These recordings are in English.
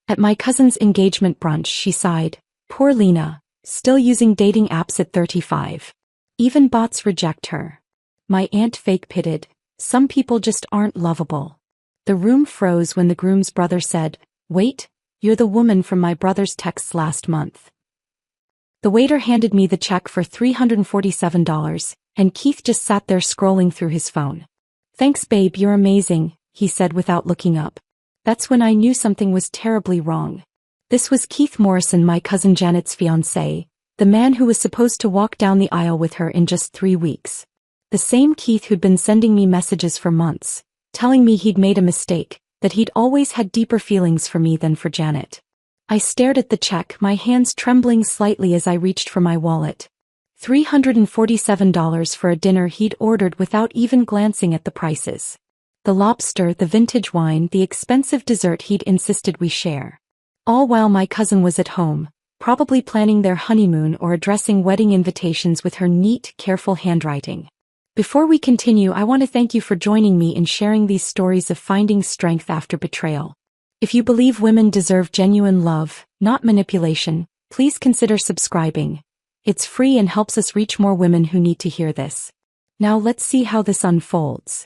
At my cousin's engagement brunch, she sighed. Poor Lena, still using dating apps at 35. Even bots reject her. My aunt fake pitted. Some people just aren't lovable. The room froze when the groom's brother said, "Wait, you're the woman from my brother's texts last month." The waiter handed me the check for $347, and Keith just sat there scrolling through his phone. "Thanks babe, you're amazing," he said without looking up. That's when I knew something was terribly wrong. This was Keith Morrison, my cousin Janet's fiancé, the man who was supposed to walk down the aisle with her in just 3 weeks. The same Keith who'd been sending me messages for months, telling me he'd made a mistake, that he'd always had deeper feelings for me than for Janet. I stared at the check, my hands trembling slightly as I reached for my wallet. $347 for a dinner he'd ordered without even glancing at the prices. The lobster, the vintage wine, the expensive dessert he'd insisted we share. All while my cousin was at home, probably planning their honeymoon or addressing wedding invitations with her neat, careful handwriting. Before we continue, I want to thank you for joining me in sharing these stories of finding strength after betrayal. If you believe women deserve genuine love, not manipulation, please consider subscribing. It's free and helps us reach more women who need to hear this. Now let's see how this unfolds.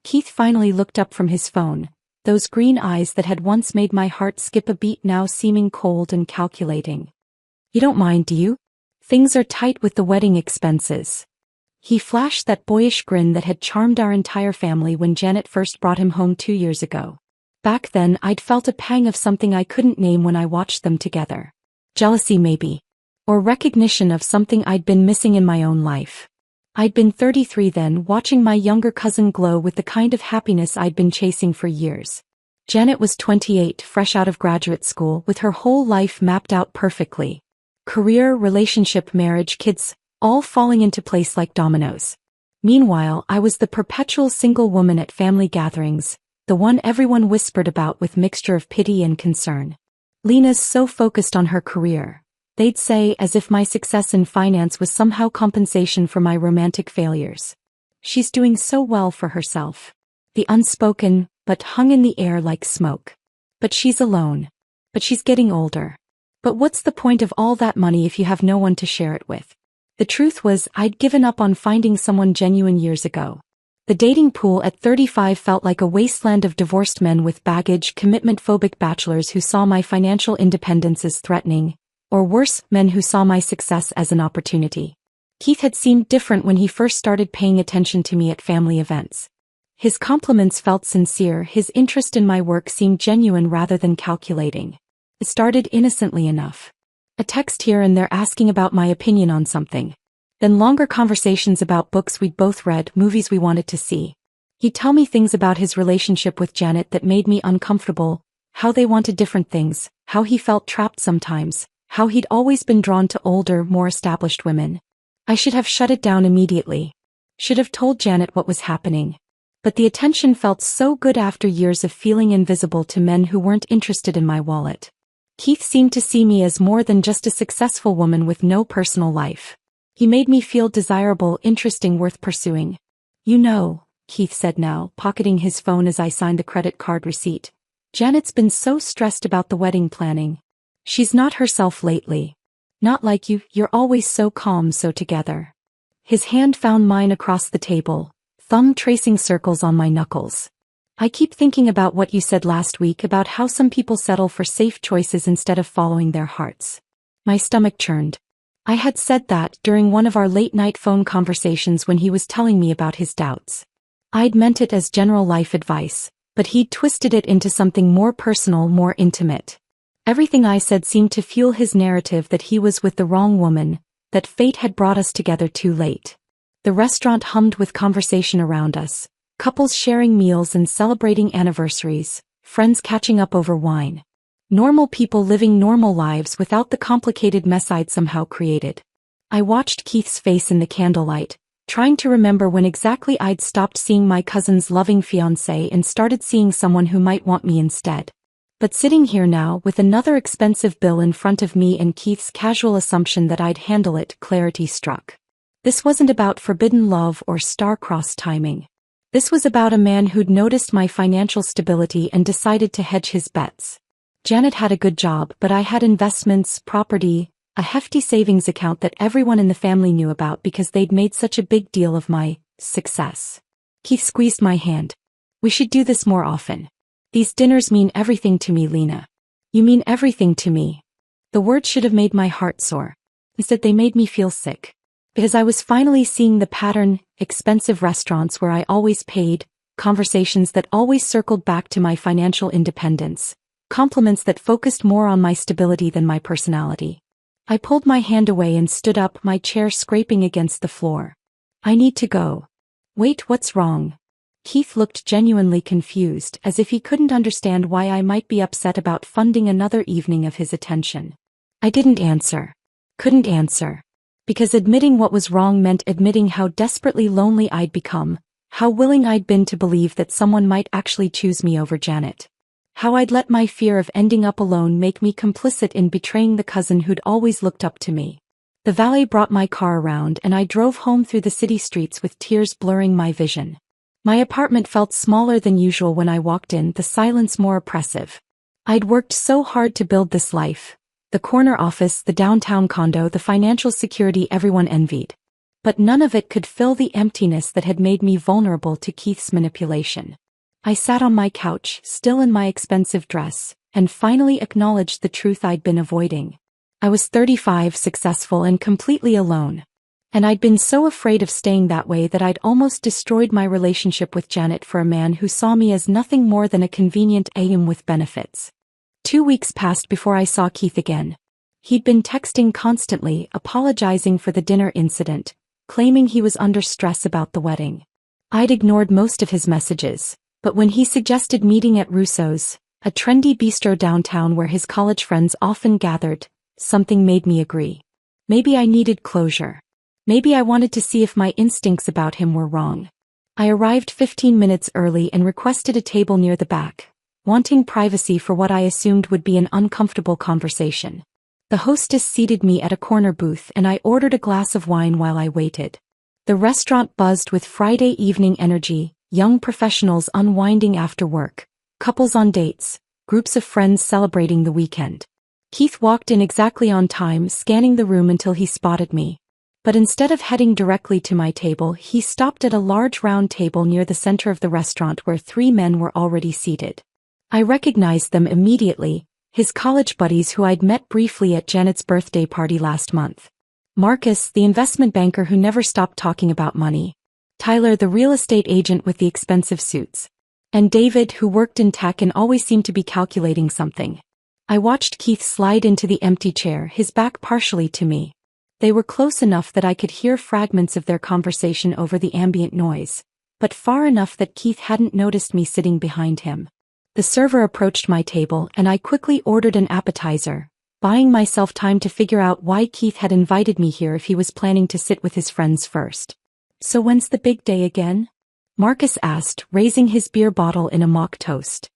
Keith finally looked up from his phone, those green eyes that had once made my heart skip a beat now seeming cold and calculating. "You don't mind, do you? Things are tight with the wedding expenses." He flashed that boyish grin that had charmed our entire family when Janet first brought him home 2 years ago. Back then, I'd felt a pang of something I couldn't name when I watched them together. Jealousy maybe. Or recognition of something I'd been missing in my own life. I'd been 33 then, watching my younger cousin glow with the kind of happiness I'd been chasing for years. Janet was 28, fresh out of graduate school, with her whole life mapped out perfectly. Career, relationship, marriage, kids, all falling into place like dominoes. Meanwhile, I was the perpetual single woman at family gatherings, the one everyone whispered about with mixture of pity and concern. "Lena's so focused on her career," they'd say, as if my success in finance was somehow compensation for my romantic failures. "She's doing so well for herself." The unspoken, but hung in the air like smoke. "But she's alone. But she's getting older. But what's the point of all that money if you have no one to share it with?" The truth was, I'd given up on finding someone genuine years ago. The dating pool at 35 felt like a wasteland of divorced men with baggage, commitment-phobic bachelors who saw my financial independence as threatening, or worse, men who saw my success as an opportunity. Keith had seemed different when he first started paying attention to me at family events. His compliments felt sincere, his interest in my work seemed genuine rather than calculating. It started innocently enough. A text here and there asking about my opinion on something. Then longer conversations about books we'd both read, movies we wanted to see. He'd tell me things about his relationship with Janet that made me uncomfortable, how they wanted different things, how he felt trapped sometimes, how he'd always been drawn to older, more established women. I should have shut it down immediately. Should have told Janet what was happening. But the attention felt so good after years of feeling invisible to men who weren't interested in my wallet. Keith seemed to see me as more than just a successful woman with no personal life. He made me feel desirable, interesting, worth pursuing. "You know," Keith said now, pocketing his phone as I signed the credit card receipt, "Janet's been so stressed about the wedding planning. She's not herself lately. Not like you, you're always so calm, so together." His hand found mine across the table, thumb tracing circles on my knuckles. "I keep thinking about what you said last week about how some people settle for safe choices instead of following their hearts." My stomach churned. I had said that during one of our late-night phone conversations when he was telling me about his doubts. I'd meant it as general life advice, but he'd twisted it into something more personal, more intimate. Everything I said seemed to fuel his narrative that he was with the wrong woman, that fate had brought us together too late. The restaurant hummed with conversation around us, couples sharing meals and celebrating anniversaries, friends catching up over wine. Normal people living normal lives without the complicated mess I'd somehow created. I watched Keith's face in the candlelight, trying to remember when exactly I'd stopped seeing my cousin's loving fiancé and started seeing someone who might want me instead. But sitting here now, with another expensive bill in front of me and Keith's casual assumption that I'd handle it, clarity struck. This wasn't about forbidden love or star-crossed timing. This was about a man who'd noticed my financial stability and decided to hedge his bets. Janet had a good job, but I had investments, property, a hefty savings account that everyone in the family knew about because they'd made such a big deal of my success. Keith squeezed my hand. We should do this more often. These dinners mean everything to me, Lena. You mean everything to me. The words should have made my heart sore. Instead, they made me feel sick. Because I was finally seeing the pattern: expensive restaurants where I always paid, conversations that always circled back to my financial independence, compliments that focused more on my stability than my personality. I pulled my hand away and stood up, my chair scraping against the floor. I need to go. Wait, what's wrong? Keith looked genuinely confused, as if he couldn't understand why I might be upset about funding another evening of his attention. I didn't answer. Couldn't answer. Because admitting what was wrong meant admitting how desperately lonely I'd become, how willing I'd been to believe that someone might actually choose me over Janet. How I'd let my fear of ending up alone make me complicit in betraying the cousin who'd always looked up to me. The valet brought my car around and I drove home through the city streets with tears blurring my vision. My apartment felt smaller than usual when I walked in, the silence more oppressive. I'd worked so hard to build this life. The corner office, the downtown condo, the financial security everyone envied. But none of it could fill the emptiness that had made me vulnerable to Keith's manipulation. I sat on my couch, still in my expensive dress, and finally acknowledged the truth I'd been avoiding. I was 35, successful and completely alone. And I'd been so afraid of staying that way that I'd almost destroyed my relationship with Janet for a man who saw me as nothing more than a convenient aim with benefits. 2 weeks passed before I saw Keith again. He'd been texting constantly, apologizing for the dinner incident, claiming he was under stress about the wedding. I'd ignored most of his messages, but when he suggested meeting at Russo's, a trendy bistro downtown where his college friends often gathered, something made me agree. Maybe I needed closure. Maybe I wanted to see if my instincts about him were wrong. I arrived 15 minutes early and requested a table near the back, wanting privacy for what I assumed would be an uncomfortable conversation. The hostess seated me at a corner booth and I ordered a glass of wine while I waited. The restaurant buzzed with Friday evening energy, young professionals unwinding after work, couples on dates, groups of friends celebrating the weekend. Keith walked in exactly on time, scanning the room until he spotted me. But instead of heading directly to my table, he stopped at a large round table near the center of the restaurant where 3 men were already seated. I recognized them immediately, his college buddies who I'd met briefly at Janet's birthday party last month. Marcus, the investment banker who never stopped talking about money. Tyler, the real estate agent with the expensive suits. And David, who worked in tech and always seemed to be calculating something. I watched Keith slide into the empty chair, his back partially to me. They were close enough that I could hear fragments of their conversation over the ambient noise, but far enough that Keith hadn't noticed me sitting behind him. The server approached my table and I quickly ordered an appetizer, buying myself time to figure out why Keith had invited me here if he was planning to sit with his friends first. So when's the big day again? Marcus asked, raising his beer bottle in a mock toast.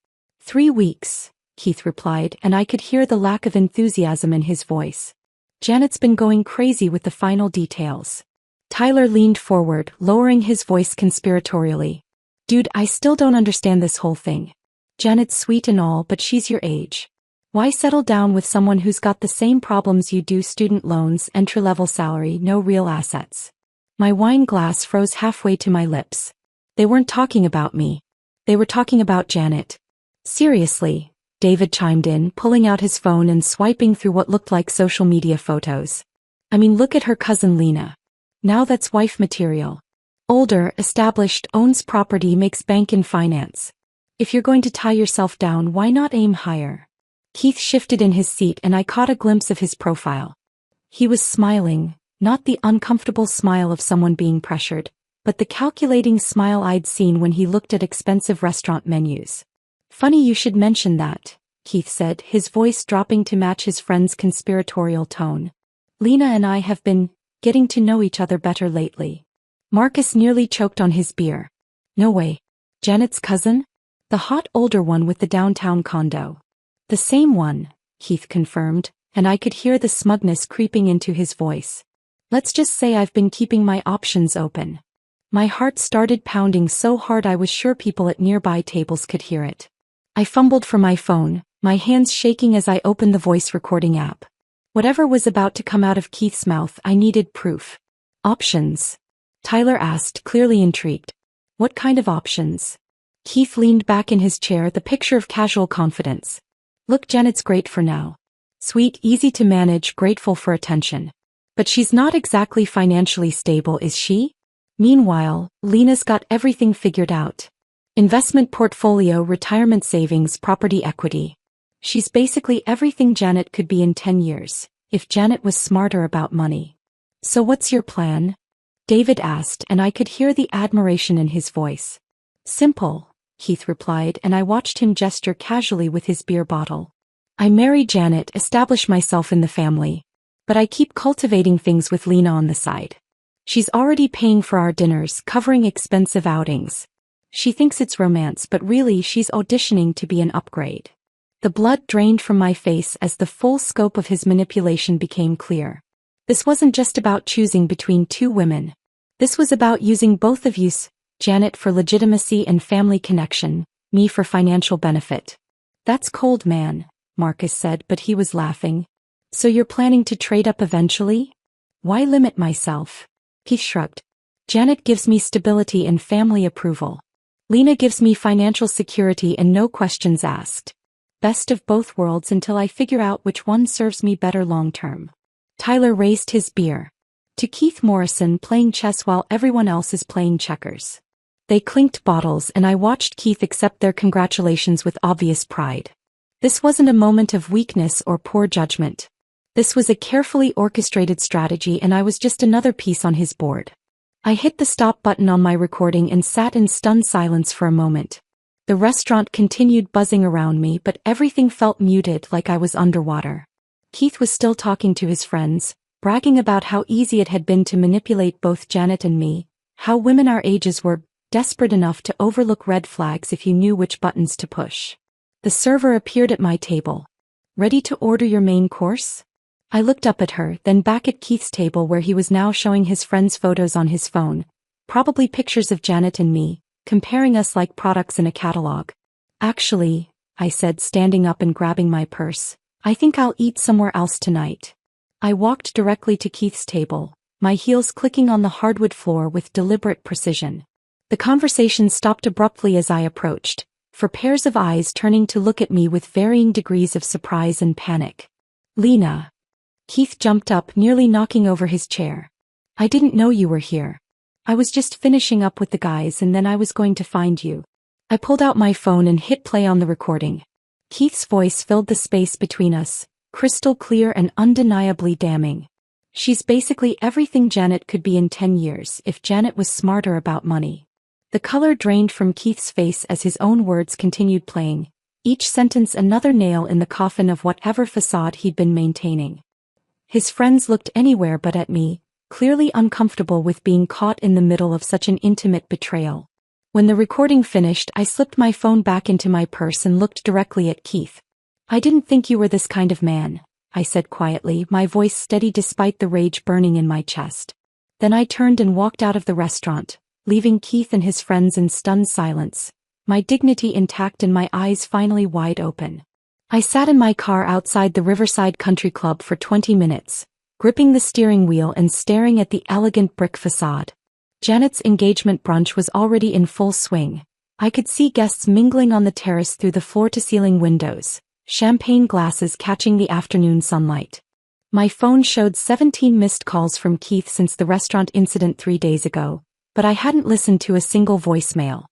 3 weeks, Keith replied, and I could hear the lack of enthusiasm in his voice. Janet's been going crazy with the final details. Tyler leaned forward, lowering his voice conspiratorially. Dude, I still don't understand this whole thing. Janet's sweet and all, but she's your age. Why settle down with someone who's got the same problems you do: student loans, entry-level salary, no real assets? My wine glass froze halfway to my lips. They weren't talking about me. They were talking about Janet. Seriously, David chimed in, pulling out his phone and swiping through what looked like social media photos. I mean, look at her cousin Lena. Now that's wife material. Older, established, owns property, makes bank in finance. If you're going to tie yourself down, why not aim higher? Keith shifted in his seat and I caught a glimpse of his profile. He was smiling, not the uncomfortable smile of someone being pressured, but the calculating smile I'd seen when he looked at expensive restaurant menus. Funny you should mention that, Keith said, his voice dropping to match his friend's conspiratorial tone. Lena and I have been getting to know each other better lately. Marcus nearly choked on his beer. No way. Janet's cousin? The hot older one with the downtown condo. The same one, Keith confirmed, and I could hear the smugness creeping into his voice. Let's just say I've been keeping my options open. My heart started pounding so hard I was sure people at nearby tables could hear it. I fumbled for my phone, my hands shaking as I opened the voice recording app. Whatever was about to come out of Keith's mouth, I needed proof. Options? Tyler asked, clearly intrigued. What kind of options? Keith leaned back in his chair, the picture of casual confidence. Look, Janet's great for now. Sweet, easy to manage, grateful for attention. But she's not exactly financially stable, is she? Meanwhile, Lena's got everything figured out. Investment portfolio, retirement savings, property equity. She's basically everything Janet could be in 10 years, if Janet was smarter about money. So what's your plan? David asked, and I could hear the admiration in his voice. Simple, Keith replied, and I watched him gesture casually with his beer bottle. I marry Janet, establish myself in the family. But I keep cultivating things with Lena on the side. She's already paying for our dinners, covering expensive outings. She thinks it's romance, but really she's auditioning to be an upgrade. The blood drained from my face as the full scope of his manipulation became clear. This wasn't just about choosing between two women. This was about using both of you, Janet for legitimacy and family connection, me for financial benefit. That's cold, man, Marcus said, but he was laughing. So you're planning to trade up eventually? Why limit myself? He shrugged. Janet gives me stability and family approval. Lena gives me financial security and no questions asked. Best of both worlds until I figure out which one serves me better long term. Tyler raised his beer. To Keith Morrison, playing chess while everyone else is playing checkers. They clinked bottles and I watched Keith accept their congratulations with obvious pride. This wasn't a moment of weakness or poor judgment. This was a carefully orchestrated strategy, and I was just another piece on his board. I hit the stop button on my recording and sat in stunned silence for a moment. The restaurant continued buzzing around me, but everything felt muted, like I was underwater. Keith was still talking to his friends, bragging about how easy it had been to manipulate both Janet and me, how women our ages were desperate enough to overlook red flags if you knew which buttons to push. The server appeared at my table. Ready to order your main course? I looked up at her, then back at Keith's table where he was now showing his friends' photos on his phone, probably pictures of Janet and me, comparing us like products in a catalog. Actually, I said, standing up and grabbing my purse, I think I'll eat somewhere else tonight. I walked directly to Keith's table, my heels clicking on the hardwood floor with deliberate precision. The conversation stopped abruptly as I approached, for pairs of eyes turning to look at me with varying degrees of surprise and panic. Lena. Keith jumped up, nearly knocking over his chair. I didn't know you were here. I was just finishing up with the guys and then I was going to find you. I pulled out my phone and hit play on the recording. Keith's voice filled the space between us, crystal clear and undeniably damning. She's basically everything Janet could be in 10 years if Janet was smarter about money. The color drained from Keith's face as his own words continued playing, each sentence another nail in the coffin of whatever facade he'd been maintaining. His friends looked anywhere but at me, clearly uncomfortable with being caught in the middle of such an intimate betrayal. When the recording finished, I slipped my phone back into my purse and looked directly at Keith. I didn't think you were this kind of man, I said quietly, my voice steady despite the rage burning in my chest. Then I turned and walked out of the restaurant, leaving Keith and his friends in stunned silence, my dignity intact and my eyes finally wide open. I sat in my car outside the Riverside Country Club for 20 minutes, gripping the steering wheel and staring at the elegant brick facade. Janet's engagement brunch was already in full swing. I could see guests mingling on the terrace through the floor-to-ceiling windows, champagne glasses catching the afternoon sunlight. My phone showed 17 missed calls from Keith since the restaurant incident 3 days ago, but I hadn't listened to a single voicemail.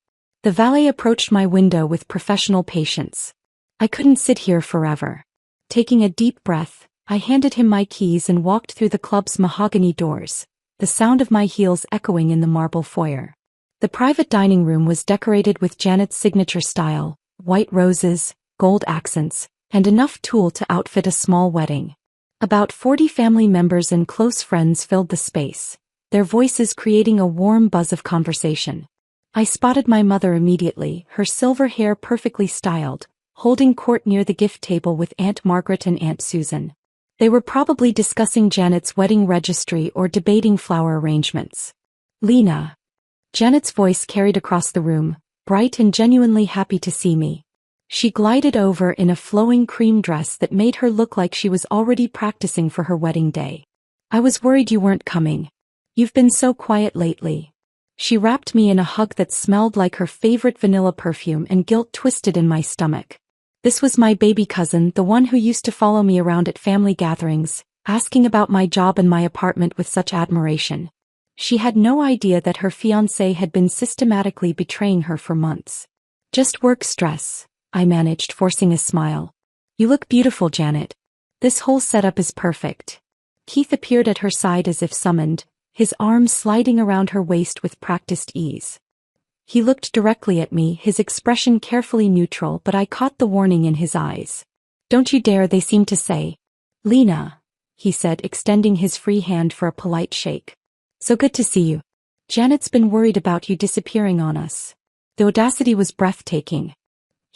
The valet approached my window with professional patience. I couldn't sit here forever. Taking a deep breath, I handed him my keys and walked through the club's mahogany doors, the sound of my heels echoing in the marble foyer. The private dining room was decorated with Janet's signature style, white roses, gold accents, and enough tulle to outfit a small wedding. About 40 family members and close friends filled the space, their voices creating a warm buzz of conversation. I spotted my mother immediately, her silver hair perfectly styled, holding court near the gift table with Aunt Margaret and Aunt Susan. They were probably discussing Janet's wedding registry or debating flower arrangements. Lena. Janet's voice carried across the room, bright and genuinely happy to see me. She glided over in a flowing cream dress that made her look like she was already practicing for her wedding day. I was worried you weren't coming. You've been so quiet lately. She wrapped me in a hug that smelled like her favorite vanilla perfume, and guilt twisted in my stomach. This was my baby cousin, the one who used to follow me around at family gatherings, asking about my job and my apartment with such admiration. She had no idea that her fiancé had been systematically betraying her for months. Just work stress, I managed, forcing a smile. You look beautiful, Janet. This whole setup is perfect. Keith appeared at her side as if summoned, his arms sliding around her waist with practiced ease. He looked directly at me, his expression carefully neutral, but I caught the warning in his eyes. Don't you dare, they seem to say. Lena, he said, extending his free hand for a polite shake. So good to see you. Janet's been worried about you disappearing on us. The audacity was breathtaking.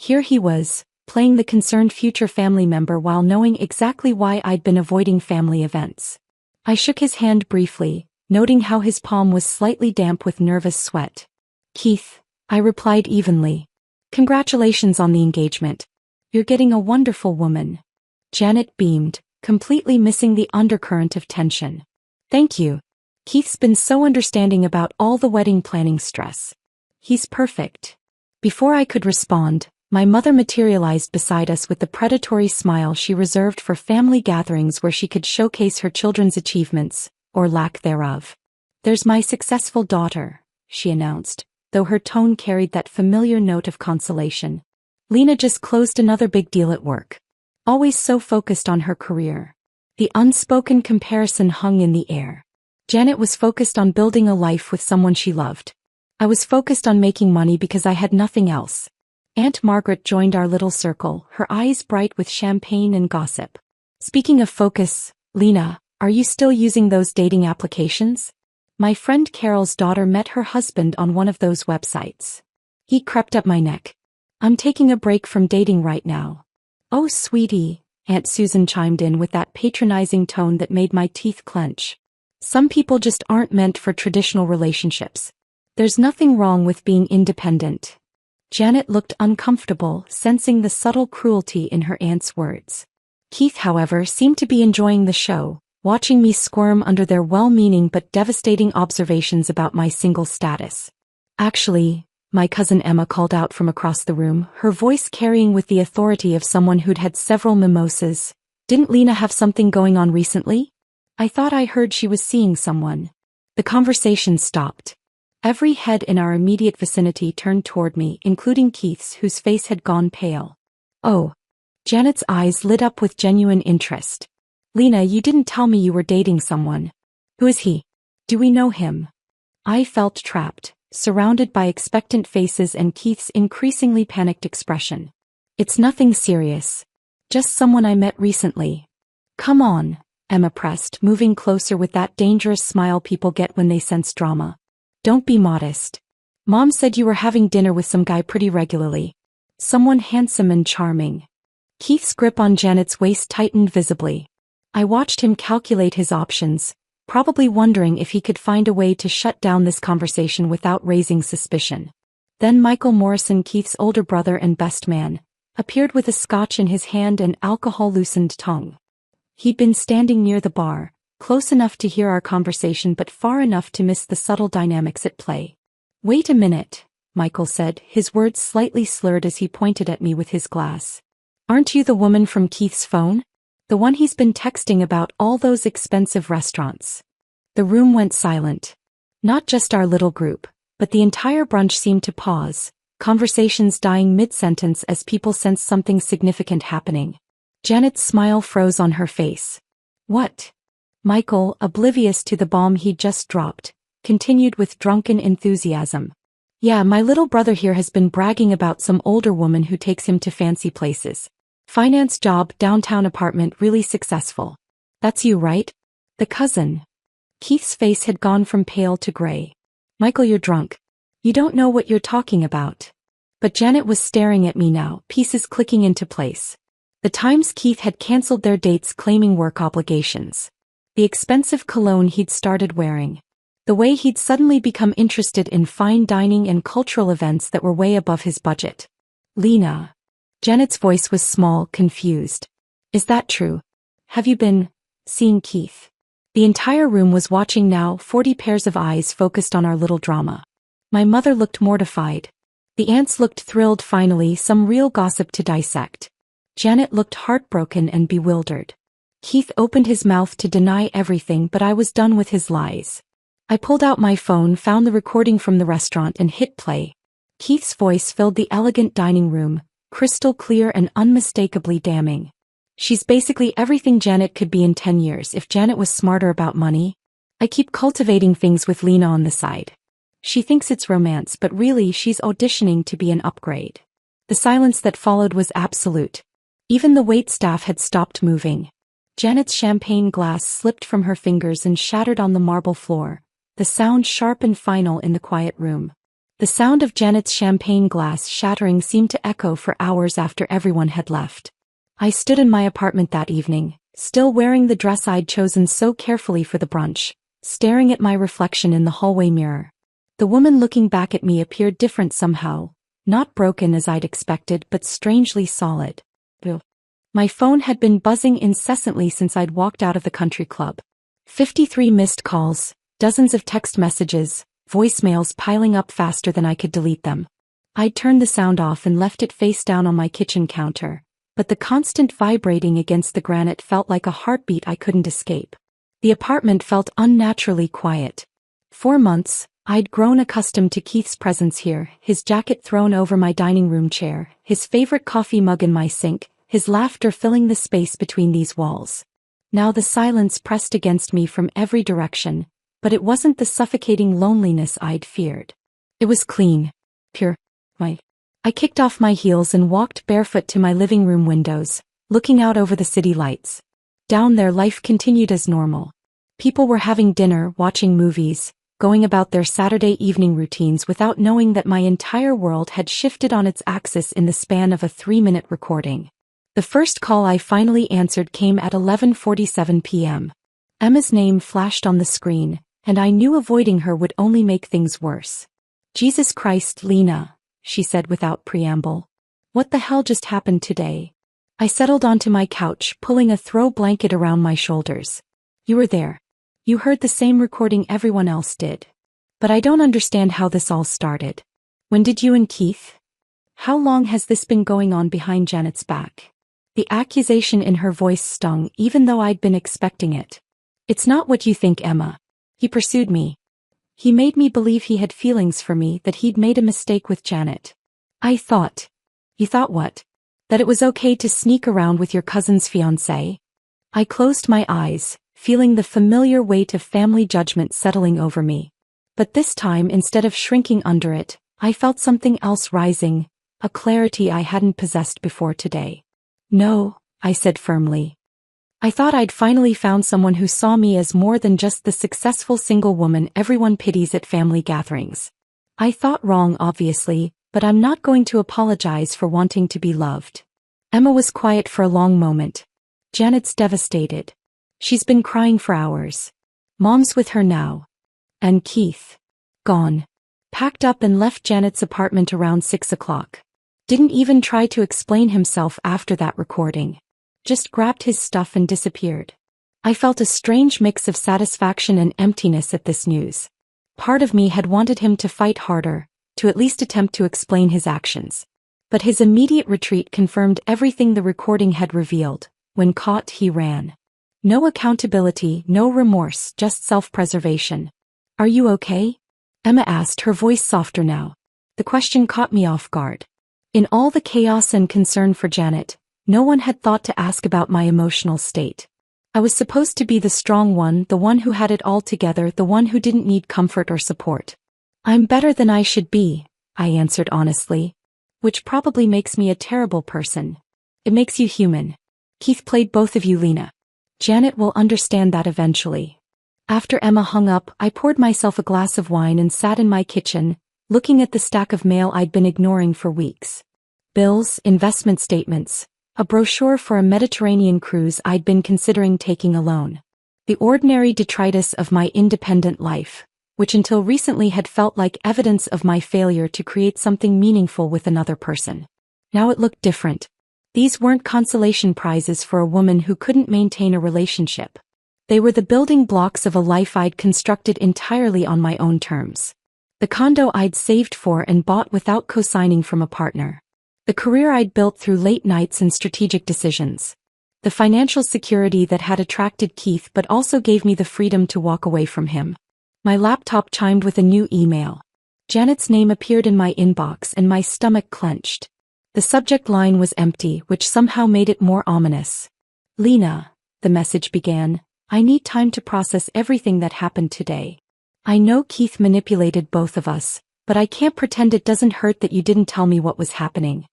Here he was, playing the concerned future family member while knowing exactly why I'd been avoiding family events. I shook his hand briefly, noting how his palm was slightly damp with nervous sweat. Keith, I replied evenly. Congratulations on the engagement. You're getting a wonderful woman. Janet beamed, completely missing the undercurrent of tension. Thank you. Keith's been so understanding about all the wedding planning stress. He's perfect. Before I could respond, my mother materialized beside us with the predatory smile she reserved for family gatherings where she could showcase her children's achievements, or lack thereof. There's my successful daughter, she announced, though her tone carried that familiar note of consolation. Lena just closed another big deal at work. Always so focused on her career. The unspoken comparison hung in the air. Janet was focused on building a life with someone she loved. I was focused on making money because I had nothing else. Aunt Margaret joined our little circle, her eyes bright with champagne and gossip. Speaking of focus, Lena, are you still using those dating applications? My friend Carol's daughter met her husband on one of those websites. He crept up my neck. I'm taking a break from dating right now. Oh, sweetie, Aunt Susan chimed in with that patronizing tone that made my teeth clench. Some people just aren't meant for traditional relationships. There's nothing wrong with being independent. Janet looked uncomfortable, sensing the subtle cruelty in her aunt's words. Keith, however, seemed to be enjoying the show, watching me squirm under their well-meaning but devastating observations about my single status. Actually, my cousin Emma called out from across the room, her voice carrying with the authority of someone who'd had several mimosas. Didn't Lena have something going on recently? I thought I heard she was seeing someone. The conversation stopped. Every head in our immediate vicinity turned toward me, including Keith's, whose face had gone pale. Oh. Janet's eyes lit up with genuine interest. Lena, you didn't tell me you were dating someone. Who is he? Do we know him? I felt trapped, surrounded by expectant faces and Keith's increasingly panicked expression. It's nothing serious. Just someone I met recently. Come on, Emma pressed, moving closer with that dangerous smile people get when they sense drama. Don't be modest. Mom said you were having dinner with some guy pretty regularly. Someone handsome and charming. Keith's grip on Janet's waist tightened visibly. I watched him calculate his options, probably wondering if he could find a way to shut down this conversation without raising suspicion. Then Michael Morrison, Keith's older brother and best man, appeared with a scotch in his hand and alcohol-loosened tongue. He'd been standing near the bar, close enough to hear our conversation but far enough to miss the subtle dynamics at play. Wait a minute, Michael said, his words slightly slurred as he pointed at me with his glass. Aren't you the woman from Keith's phone? The one he's been texting about all those expensive restaurants. The room went silent. Not just our little group, but the entire brunch seemed to pause, conversations dying mid-sentence as people sensed something significant happening. Janet's smile froze on her face. What? Michael, oblivious to the bomb he'd just dropped, continued with drunken enthusiasm. Yeah, my little brother here has been bragging about some older woman who takes him to fancy places. Finance job, downtown apartment, really successful. That's you, right? The cousin. Keith's face had gone from pale to gray. Michael, you're drunk. You don't know what you're talking about. But Janet was staring at me now, pieces clicking into place. The times Keith had canceled their dates claiming work obligations. The expensive cologne he'd started wearing. The way he'd suddenly become interested in fine dining and cultural events that were way above his budget. Lena. Janet's voice was small, confused. Is that true? Have you been seeing Keith? The entire room was watching now, 40 pairs of eyes focused on our little drama. My mother looked mortified. The aunts looked thrilled, finally some real gossip to dissect. Janet looked heartbroken and bewildered. Keith opened his mouth to deny everything, but I was done with his lies. I pulled out my phone, found the recording from the restaurant and hit play. Keith's voice filled the elegant dining room, crystal clear and unmistakably damning. She's basically everything Janet could be in 10 years if Janet was smarter about money. I keep cultivating things with Lena on the side. She thinks it's romance, but really she's auditioning to be an upgrade. The silence that followed was absolute. Even the waitstaff had stopped moving. Janet's champagne glass slipped from her fingers and shattered on the marble floor, the sound sharp and final in the quiet room. The sound of Janet's champagne glass shattering seemed to echo for hours after everyone had left. I stood in my apartment that evening, still wearing the dress I'd chosen so carefully for the brunch, staring at my reflection in the hallway mirror. The woman looking back at me appeared different somehow, not broken as I'd expected, but strangely solid. My phone had been buzzing incessantly since I'd walked out of the country club. 53 missed calls, dozens of text messages, voicemails piling up faster than I could delete them. I'd turned the sound off and left it face down on my kitchen counter, but the constant vibrating against the granite felt like a heartbeat I couldn't escape. The apartment felt unnaturally quiet. For months, I'd grown accustomed to Keith's presence here, his jacket thrown over my dining room chair, his favorite coffee mug in my sink, his laughter filling the space between these walls. Now the silence pressed against me from every direction, but it wasn't the suffocating loneliness I'd feared. It was clean, pure. I kicked off my heels and walked barefoot to my living room windows, looking out over the city lights. Down there life continued as normal. People were having dinner, watching movies, going about their Saturday evening routines without knowing that my entire world had shifted on its axis in the span of a 3-minute recording. The first call I finally answered came at 11:47 p.m. Emma's name flashed on the screen, and I knew avoiding her would only make things worse. Jesus Christ, Lena, she said without preamble. What the hell just happened today? I settled onto my couch, pulling a throw blanket around my shoulders. You were there. You heard the same recording everyone else did. But I don't understand how this all started. When did you and Keith? How long has this been going on behind Janet's back? The accusation in her voice stung, even though I'd been expecting it. It's not what you think, Emma. He pursued me. He made me believe he had feelings for me, that he'd made a mistake with Janet. I thought. You thought what? That it was okay to sneak around with your cousin's fiancé? I closed my eyes, feeling the familiar weight of family judgment settling over me. But this time, instead of shrinking under it, I felt something else rising, a clarity I hadn't possessed before today. No, I said firmly. I thought I'd finally found someone who saw me as more than just the successful single woman everyone pities at family gatherings. I thought wrong, obviously, but I'm not going to apologize for wanting to be loved. Emma was quiet for a long moment. Janet's devastated. She's been crying for hours. Mom's with her now. And Keith. Gone. Packed up and left Janet's apartment around 6 o'clock. Didn't even try to explain himself after that recording. Just grabbed his stuff and disappeared. I felt a strange mix of satisfaction and emptiness at this news. Part of me had wanted him to fight harder, to at least attempt to explain his actions. But his immediate retreat confirmed everything the recording had revealed. When caught, he ran. No accountability, no remorse, just self-preservation. Are you okay? Emma asked, her voice softer now. The question caught me off guard. In all the chaos and concern for Janet, no one had thought to ask about my emotional state. I was supposed to be the strong one, the one who had it all together, the one who didn't need comfort or support. I'm better than I should be, I answered honestly. Which probably makes me a terrible person. It makes you human. Keith played both of you, Lena. Janet will understand that eventually. After Emma hung up, I poured myself a glass of wine and sat in my kitchen, looking at the stack of mail I'd been ignoring for weeks. Bills, investment statements, a brochure for a Mediterranean cruise I'd been considering taking alone. The ordinary detritus of my independent life, which until recently had felt like evidence of my failure to create something meaningful with another person. Now it looked different. These weren't consolation prizes for a woman who couldn't maintain a relationship. They were the building blocks of a life I'd constructed entirely on my own terms. The condo I'd saved for and bought without co-signing from a partner. The career I'd built through late nights and strategic decisions. The financial security that had attracted Keith but also gave me the freedom to walk away from him. My laptop chimed with a new email. Janet's name appeared in my inbox and my stomach clenched. The subject line was empty, which somehow made it more ominous. Lena, the message began, I need time to process everything that happened today. I know Keith manipulated both of us, but I can't pretend it doesn't hurt that you didn't tell me what was happening.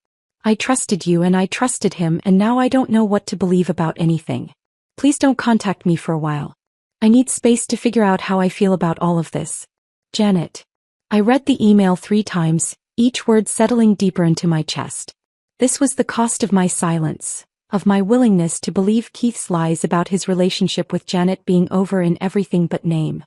I trusted you and I trusted him, and now I don't know what to believe about anything. Please don't contact me for a while. I need space to figure out how I feel about all of this. Janet. I read the email 3 times, each word settling deeper into my chest. This was the cost of my silence, of my willingness to believe Keith's lies about his relationship with Janet being over in everything but name.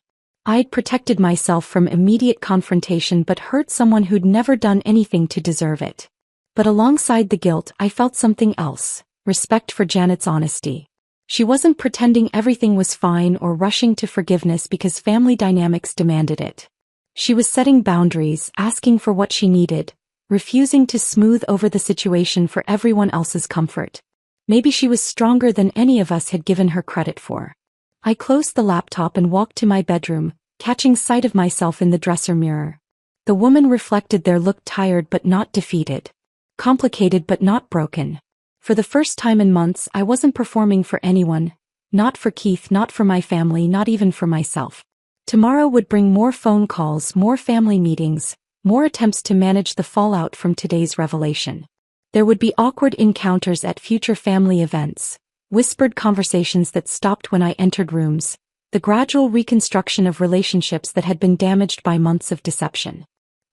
I'd protected myself from immediate confrontation but hurt someone who'd never done anything to deserve it. But alongside the guilt, I felt something else, respect for Janet's honesty. She wasn't pretending everything was fine or rushing to forgiveness because family dynamics demanded it. She was setting boundaries, asking for what she needed, refusing to smooth over the situation for everyone else's comfort. Maybe she was stronger than any of us had given her credit for. I closed the laptop and walked to my bedroom, catching sight of myself in the dresser mirror. The woman reflected there looked tired but not defeated. Complicated but not broken. For the first time in months, I wasn't performing for anyone. Not for Keith, not for my family, not even for myself. Tomorrow would bring more phone calls, more family meetings, more attempts to manage the fallout from today's revelation. There would be awkward encounters at future family events, whispered conversations that stopped when I entered rooms, the gradual reconstruction of relationships that had been damaged by months of deception.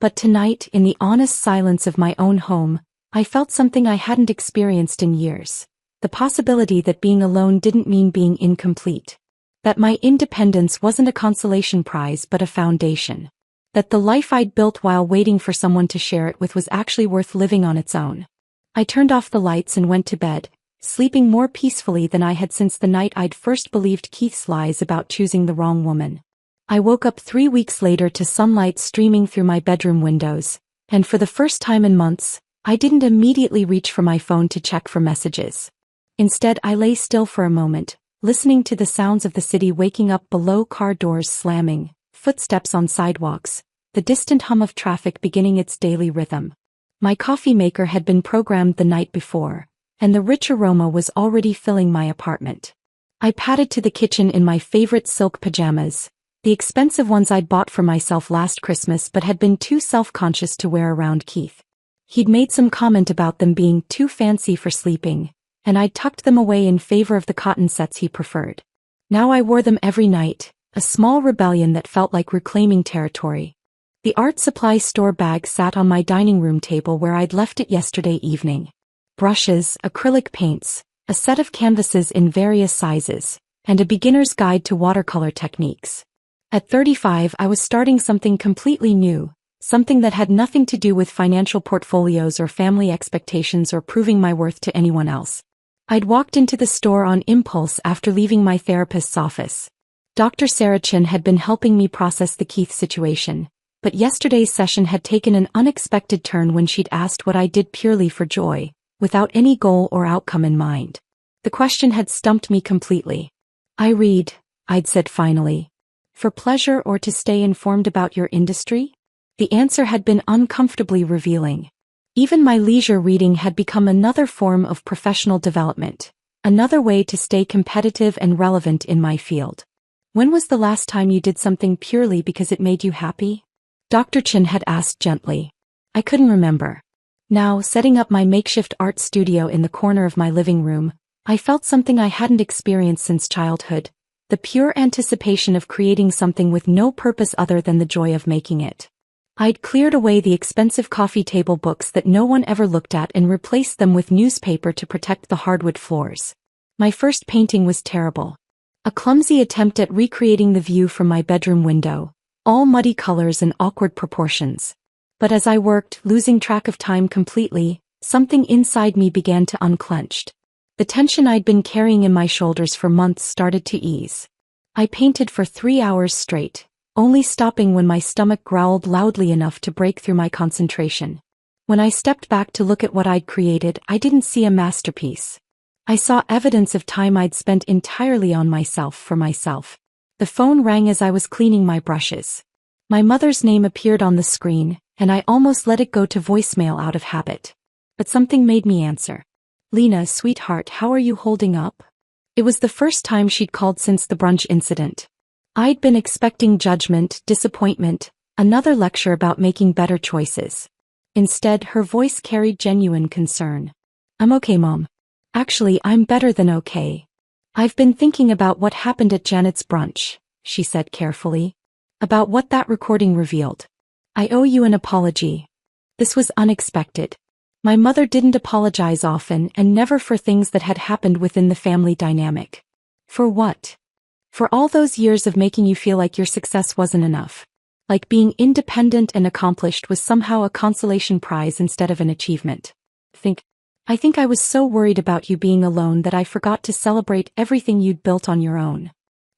But tonight, in the honest silence of my own home, I felt something I hadn't experienced in years. The possibility that being alone didn't mean being incomplete. That my independence wasn't a consolation prize but a foundation. That the life I'd built while waiting for someone to share it with was actually worth living on its own. I turned off the lights and went to bed, sleeping more peacefully than I had since the night I'd first believed Keith's lies about choosing the wrong woman. I woke up 3 weeks later to sunlight streaming through my bedroom windows, and for the first time in months, I didn't immediately reach for my phone to check for messages. Instead, I lay still for a moment, listening to the sounds of the city waking up below, car doors slamming, footsteps on sidewalks, the distant hum of traffic beginning its daily rhythm. My coffee maker had been programmed the night before, and the rich aroma was already filling my apartment. I padded to the kitchen in my favorite silk pajamas, the expensive ones I'd bought for myself last Christmas but had been too self-conscious to wear around Keith. He'd made some comment about them being too fancy for sleeping, and I'd tucked them away in favor of the cotton sets he preferred. Now I wore them every night, a small rebellion that felt like reclaiming territory. The art supply store bag sat on my dining room table where I'd left it yesterday evening. Brushes, acrylic paints, a set of canvases in various sizes, and a beginner's guide to watercolor techniques. At 35, I was starting something completely new. Something that had nothing to do with financial portfolios or family expectations or proving my worth to anyone else. I'd walked into the store on impulse after leaving my therapist's office. Dr. Sarah Chin had been helping me process the Keith situation, but yesterday's session had taken an unexpected turn when she'd asked what I did purely for joy, without any goal or outcome in mind. The question had stumped me completely. I read, I'd said finally. For pleasure or to stay informed about your industry? The answer had been uncomfortably revealing. Even my leisure reading had become another form of professional development, another way to stay competitive and relevant in my field. When was the last time you did something purely because it made you happy? Dr. Chin had asked gently. I couldn't remember. Now, setting up my makeshift art studio in the corner of my living room, I felt something I hadn't experienced since childhood, the pure anticipation of creating something with no purpose other than the joy of making it. I'd cleared away the expensive coffee table books that no one ever looked at and replaced them with newspaper to protect the hardwood floors. My first painting was terrible. A clumsy attempt at recreating the view from my bedroom window, all muddy colors and awkward proportions. But as I worked, losing track of time completely, Something inside me began to unclench. The tension I'd been carrying in my shoulders for months started to ease. I painted for 3 hours straight, only stopping when my stomach growled loudly enough to break through my concentration. When I stepped back to look at what I'd created, I didn't see a masterpiece. I saw evidence of time I'd spent entirely on myself for myself. The phone rang as I was cleaning my brushes. My mother's name appeared on the screen, and I almost let it go to voicemail out of habit. But something made me answer. "Lena, sweetheart, how are you holding up?" It was the first time she'd called since the brunch incident. I'd been expecting judgment, disappointment, another lecture about making better choices. Instead, her voice carried genuine concern. "I'm okay, Mom. Actually, I'm better than okay. I've been thinking about what happened at Janet's brunch," she said carefully. "About what that recording revealed. I owe you an apology. This was unexpected. My mother didn't apologize often and never for things that had happened within the family dynamic. For what? For all those years of making you feel like your success wasn't enough. Like being independent and accomplished was somehow a consolation prize instead of an achievement. I think I was so worried about you being alone that I forgot to celebrate everything you'd built on your own."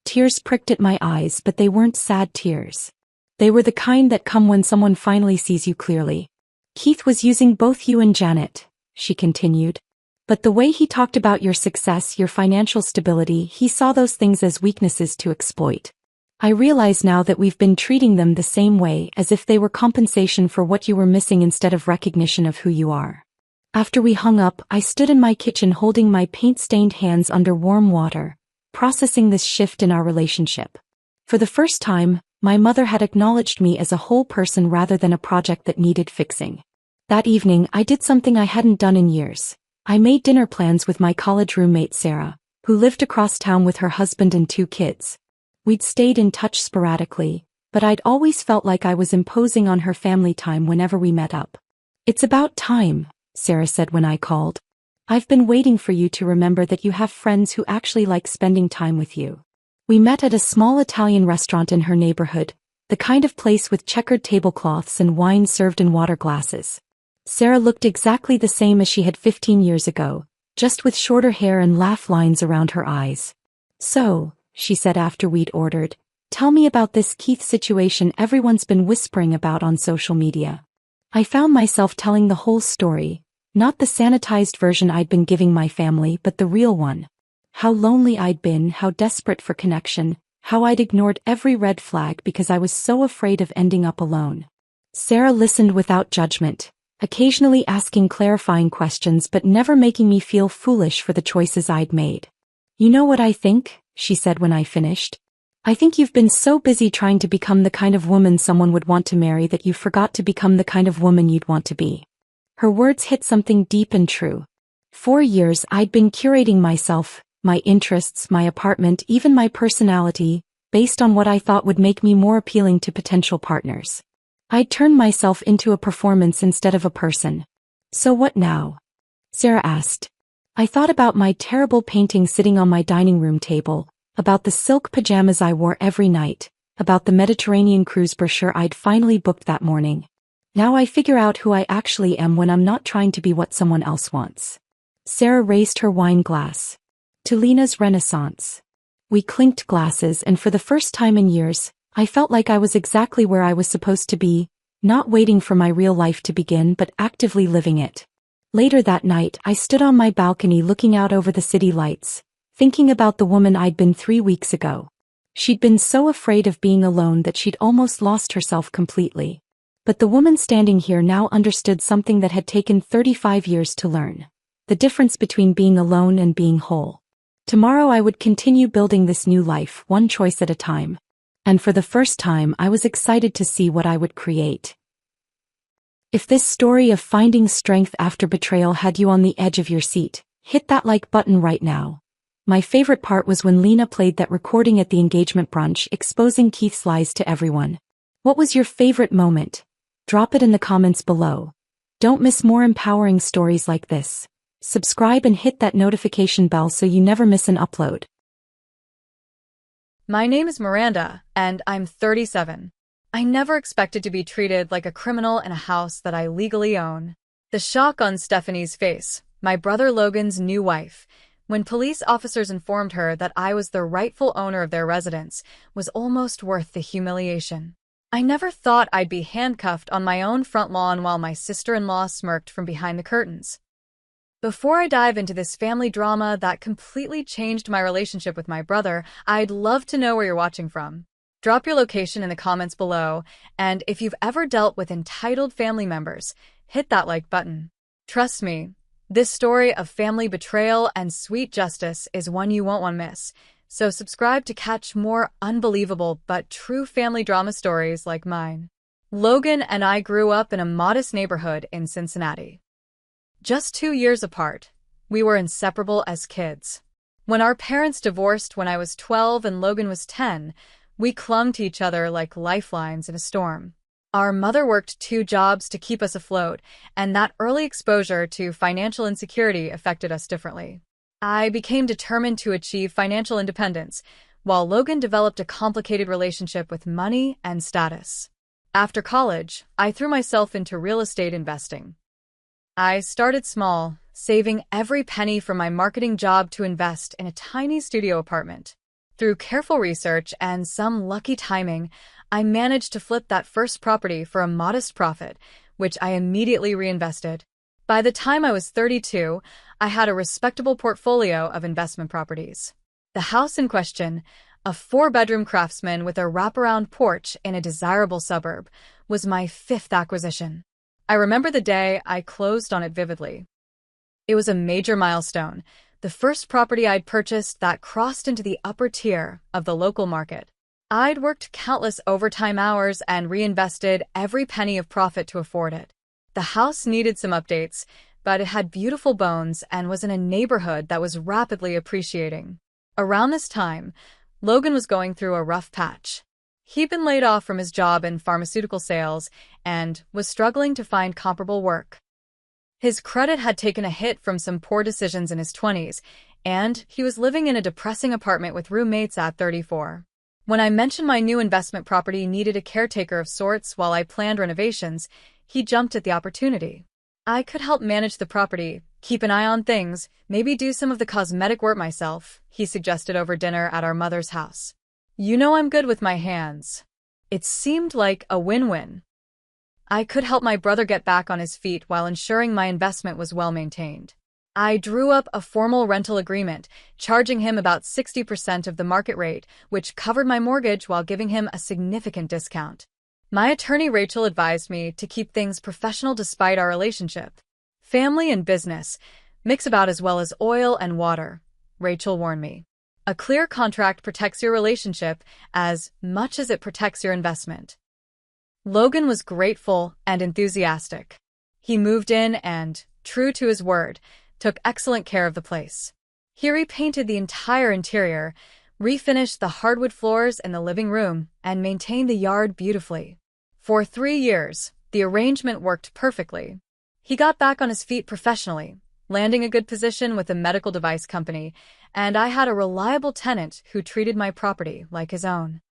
Tears pricked at my eyes, but they weren't sad tears. They were the kind that come when someone finally sees you clearly. "Keith was using both you and Janet," she continued. "But the way he talked about your success, your financial stability, he saw those things as weaknesses to exploit. I realize now that we've been treating them the same way, as if they were compensation for what you were missing instead of recognition of who you are." After we hung up, I stood in my kitchen holding my paint-stained hands under warm water, processing this shift in our relationship. For the first time, my mother had acknowledged me as a whole person rather than a project that needed fixing. That evening, I did something I hadn't done in years. I made dinner plans with my college roommate Sarah, who lived across town with her husband and 2 kids. We'd stayed in touch sporadically, but I'd always felt like I was imposing on her family time whenever we met up. "It's about time," Sarah said when I called. "I've been waiting for you to remember that you have friends who actually like spending time with you." We met at a small Italian restaurant in her neighborhood, the kind of place with checkered tablecloths and wine served in water glasses. Sarah looked exactly the same as she had 15 years ago, just with shorter hair and laugh lines around her eyes. "So," she said after we'd ordered, "tell me about this Keith situation everyone's been whispering about on social media." I found myself telling the whole story, not the sanitized version I'd been giving my family, but the real one. How lonely I'd been, how desperate for connection, how I'd ignored every red flag because I was so afraid of ending up alone. Sarah listened without judgment, occasionally asking clarifying questions but never making me feel foolish for the choices I'd made. "You know what I think?" she said when I finished. "I think you've been so busy trying to become the kind of woman someone would want to marry that you forgot to become the kind of woman you'd want to be." Her words hit something deep and true. For years I'd been curating myself, my interests, my apartment, even my personality, based on what I thought would make me more appealing to potential partners. I'd turned myself into a performance instead of a person. "So what now?" Sarah asked. I thought about my terrible painting sitting on my dining room table, about the silk pajamas I wore every night, about the Mediterranean cruise brochure I'd finally booked that morning. Now I figure out who I actually am when I'm not trying to be what someone else wants. Sarah raised her wine glass. To Lena's Renaissance. We clinked glasses, and for the first time in years, I felt like I was exactly where I was supposed to be, not waiting for my real life to begin but actively living it. Later that night, I stood on my balcony looking out over the city lights, thinking about the woman I'd been 3 weeks ago. She'd been so afraid of being alone that she'd almost lost herself completely. But the woman standing here now understood something that had taken 35 years to learn: the difference between being alone and being whole. Tomorrow I would continue building this new life, one choice at a time. And for the first time I was excited to see what I would create. If this story of finding strength after betrayal had you on the edge of your seat, hit that like button right now. My favorite part was when Lena played that recording at the engagement brunch, exposing Keith's lies to everyone. What was your favorite moment? Drop it in the comments below. Don't miss more empowering stories like this. Subscribe and hit that notification bell so you never miss an upload. My name is Miranda, and I'm 37. I never expected to be treated like a criminal in a house that I legally own. The shock on Stephanie's face, my brother Logan's new wife, when police officers informed her that I was the rightful owner of their residence, was almost worth the humiliation. I never thought I'd be handcuffed on my own front lawn while my sister-in-law smirked from behind the curtains. Before I dive into this family drama that completely changed my relationship with my brother, I'd love to know where you're watching from. Drop your location in the comments below, and if you've ever dealt with entitled family members, hit that like button. Trust me, this story of family betrayal and sweet justice is one you won't want to miss. So subscribe to catch more unbelievable but true family drama stories like mine. Logan and I grew up in a modest neighborhood in Cincinnati. Just 2 years apart, we were inseparable as kids. When our parents divorced when I was 12 and Logan was 10, we clung to each other like lifelines in a storm. Our mother worked 2 jobs to keep us afloat, and that early exposure to financial insecurity affected us differently. I became determined to achieve financial independence, while Logan developed a complicated relationship with money and status. After college, I threw myself into real estate investing. I started small, saving every penny from my marketing job to invest in a tiny studio apartment. Through careful research and some lucky timing, I managed to flip that first property for a modest profit, which I immediately reinvested. By the time I was 32, I had a respectable portfolio of investment properties. The house in question, a 4-bedroom Craftsman with a wraparound porch in a desirable suburb, was my 5th acquisition. I remember the day I closed on it vividly. It was a major milestone, the first property I'd purchased that crossed into the upper tier of the local market. I'd worked countless overtime hours and reinvested every penny of profit to afford it. The house needed some updates, but it had beautiful bones and was in a neighborhood that was rapidly appreciating. Around this time, Logan was going through a rough patch. He'd been laid off from his job in pharmaceutical sales and was struggling to find comparable work. His credit had taken a hit from some poor decisions in his 20s, and he was living in a depressing apartment with roommates at 34. When I mentioned my new investment property needed a caretaker of sorts while I planned renovations, he jumped at the opportunity. I could help manage the property, keep an eye on things, maybe do some of the cosmetic work myself, he suggested over dinner at our mother's house. You know I'm good with my hands. It seemed like a win-win. I could help my brother get back on his feet while ensuring my investment was well maintained. I drew up a formal rental agreement, charging him about 60% of the market rate, which covered my mortgage while giving him a significant discount. My attorney Rachel advised me to keep things professional despite our relationship. Family and business mix about as well as oil and water, Rachel warned me. A clear contract protects your relationship as much as it protects your investment. Logan was grateful and enthusiastic. He moved in and, true to his word, took excellent care of the place. He repainted the entire interior, refinished the hardwood floors in the living room, and maintained the yard beautifully. For 3 years, the arrangement worked perfectly. He got back on his feet professionally, landing a good position with a medical device company, and I had a reliable tenant who treated my property like his own.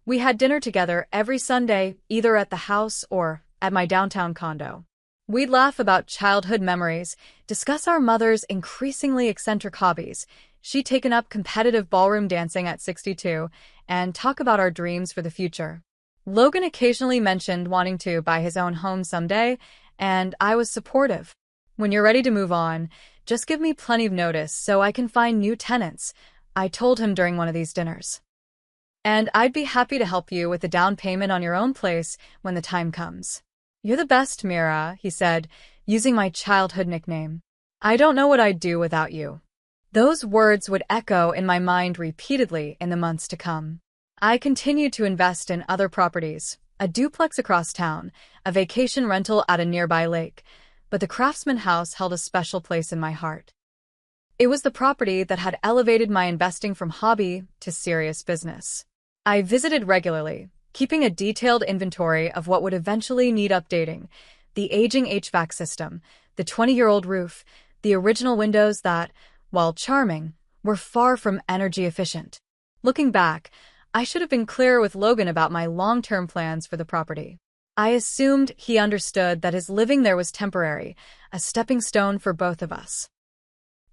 We had dinner together every Sunday, either at the house or at my downtown condo. We'd laugh about childhood memories, discuss our mother's increasingly eccentric hobbies. She'd taken up competitive ballroom dancing at 62, and talk about our dreams for the future. Logan occasionally mentioned wanting to buy his own home someday, and I was supportive. When you're ready to move on, just give me plenty of notice so I can find new tenants, I told him during one of these dinners. And I'd be happy to help you with the down payment on your own place when the time comes. You're the best, Mira, he said, using my childhood nickname. I don't know what I'd do without you. Those words would echo in my mind repeatedly in the months to come. I continued to invest in other properties, a duplex across town, a vacation rental at a nearby lake, but the Craftsman house held a special place in my heart. It was the property that had elevated my investing from hobby to serious business. I visited regularly, keeping a detailed inventory of what would eventually need updating: the aging HVAC system, the 20-year-old roof, the original windows that, while charming, were far from energy efficient. Looking back, I should have been clearer with Logan about my long-term plans for the property. I assumed he understood that his living there was temporary, a stepping stone for both of us.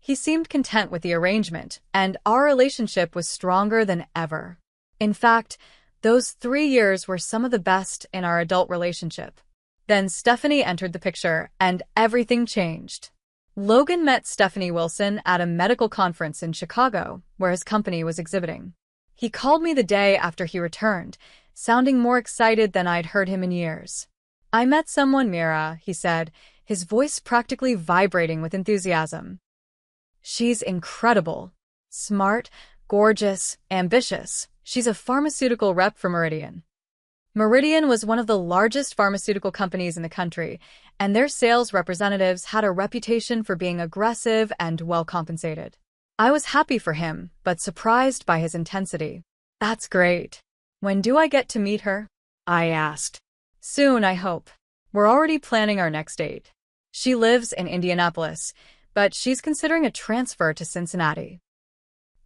He seemed content with the arrangement, and our relationship was stronger than ever. In fact, those 3 years were some of the best in our adult relationship. Then Stephanie entered the picture, and everything changed. Logan met Stephanie Wilson at a medical conference in Chicago, where his company was exhibiting. He called me the day after he returned, sounding more excited than I'd heard him in years. "I met someone, Mira," he said, his voice practically vibrating with enthusiasm. "She's incredible. Smart, gorgeous, ambitious. She's a pharmaceutical rep for Meridian." Meridian was one of the largest pharmaceutical companies in the country, and their sales representatives had a reputation for being aggressive and well-compensated. I was happy for him, but surprised by his intensity. "That's great. When do I get to meet her?" I asked. "Soon, I hope. We're already planning our next date. She lives in Indianapolis, but she's considering a transfer to Cincinnati."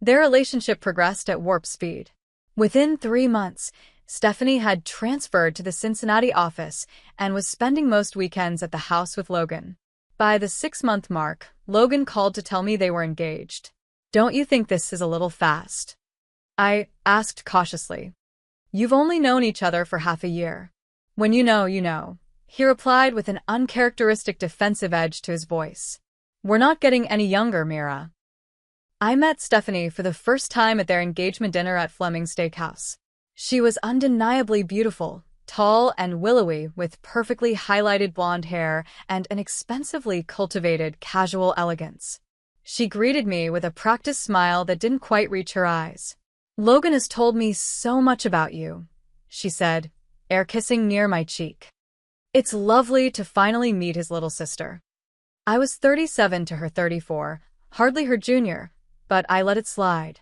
Their relationship progressed at warp speed. Within 3 months, Stephanie had transferred to the Cincinnati office and was spending most weekends at the house with Logan. By the 6-month mark, Logan called to tell me they were engaged. "Don't you think this is a little fast?" I asked cautiously. "You've only known each other for half a year. When you know, you know," he replied with an uncharacteristic defensive edge to his voice. "We're not getting any younger, Mira." I met Stephanie for the first time at their engagement dinner at Fleming's Steakhouse. She was undeniably beautiful, tall and willowy with perfectly highlighted blonde hair and an expensively cultivated casual elegance. She greeted me with a practiced smile that didn't quite reach her eyes. "Logan has told me so much about you," she said, air kissing near my cheek. "It's lovely to finally meet his little sister." I was 37 to her 34, hardly her junior, but I let it slide.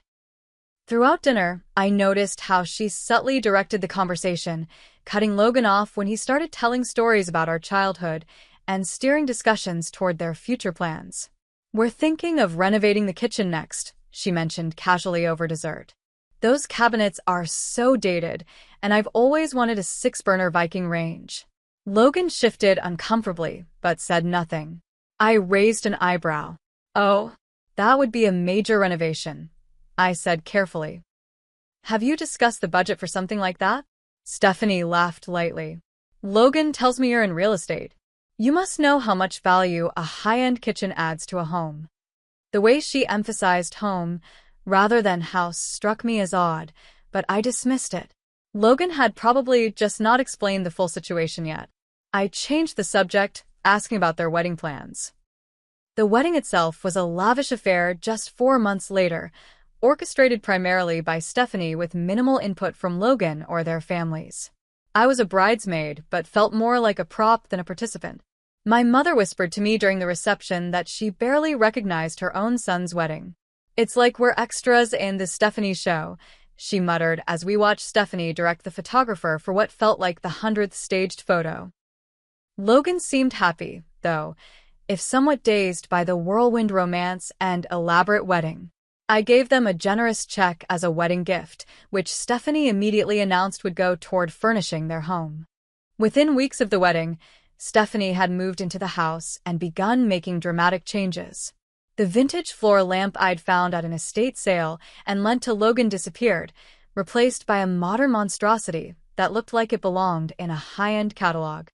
Throughout dinner, I noticed how she subtly directed the conversation, cutting Logan off when he started telling stories about our childhood and steering discussions toward their future plans. "We're thinking of renovating the kitchen next," she mentioned casually over dessert. "Those cabinets are so dated, and I've always wanted a 6-burner Viking range." Logan shifted uncomfortably, but said nothing. I raised an eyebrow. "Oh, that would be a major renovation," I said carefully. "Have you discussed the budget for something like that?" Stephanie laughed lightly. "Logan tells me you're in real estate. You must know how much value a high-end kitchen adds to a home." The way she emphasized home rather than house struck me as odd, but I dismissed it. Logan had probably just not explained the full situation yet. I changed the subject, asking about their wedding plans. The wedding itself was a lavish affair just 4 months later, orchestrated primarily by Stephanie with minimal input from Logan or their families. I was a bridesmaid, but felt more like a prop than a participant. My mother whispered to me during the reception that she barely recognized her own son's wedding. "It's like we're extras in the Stephanie show," she muttered as we watched Stephanie direct the photographer for what felt like the 100th staged photo. Logan seemed happy, though, if somewhat dazed by the whirlwind romance and elaborate wedding. I gave them a generous check as a wedding gift, which Stephanie immediately announced would go toward furnishing their home. Within weeks of the wedding, Stephanie had moved into the house and begun making dramatic changes. The vintage floor lamp I'd found at an estate sale and lent to Logan disappeared, replaced by a modern monstrosity that looked like it belonged in a high-end catalog.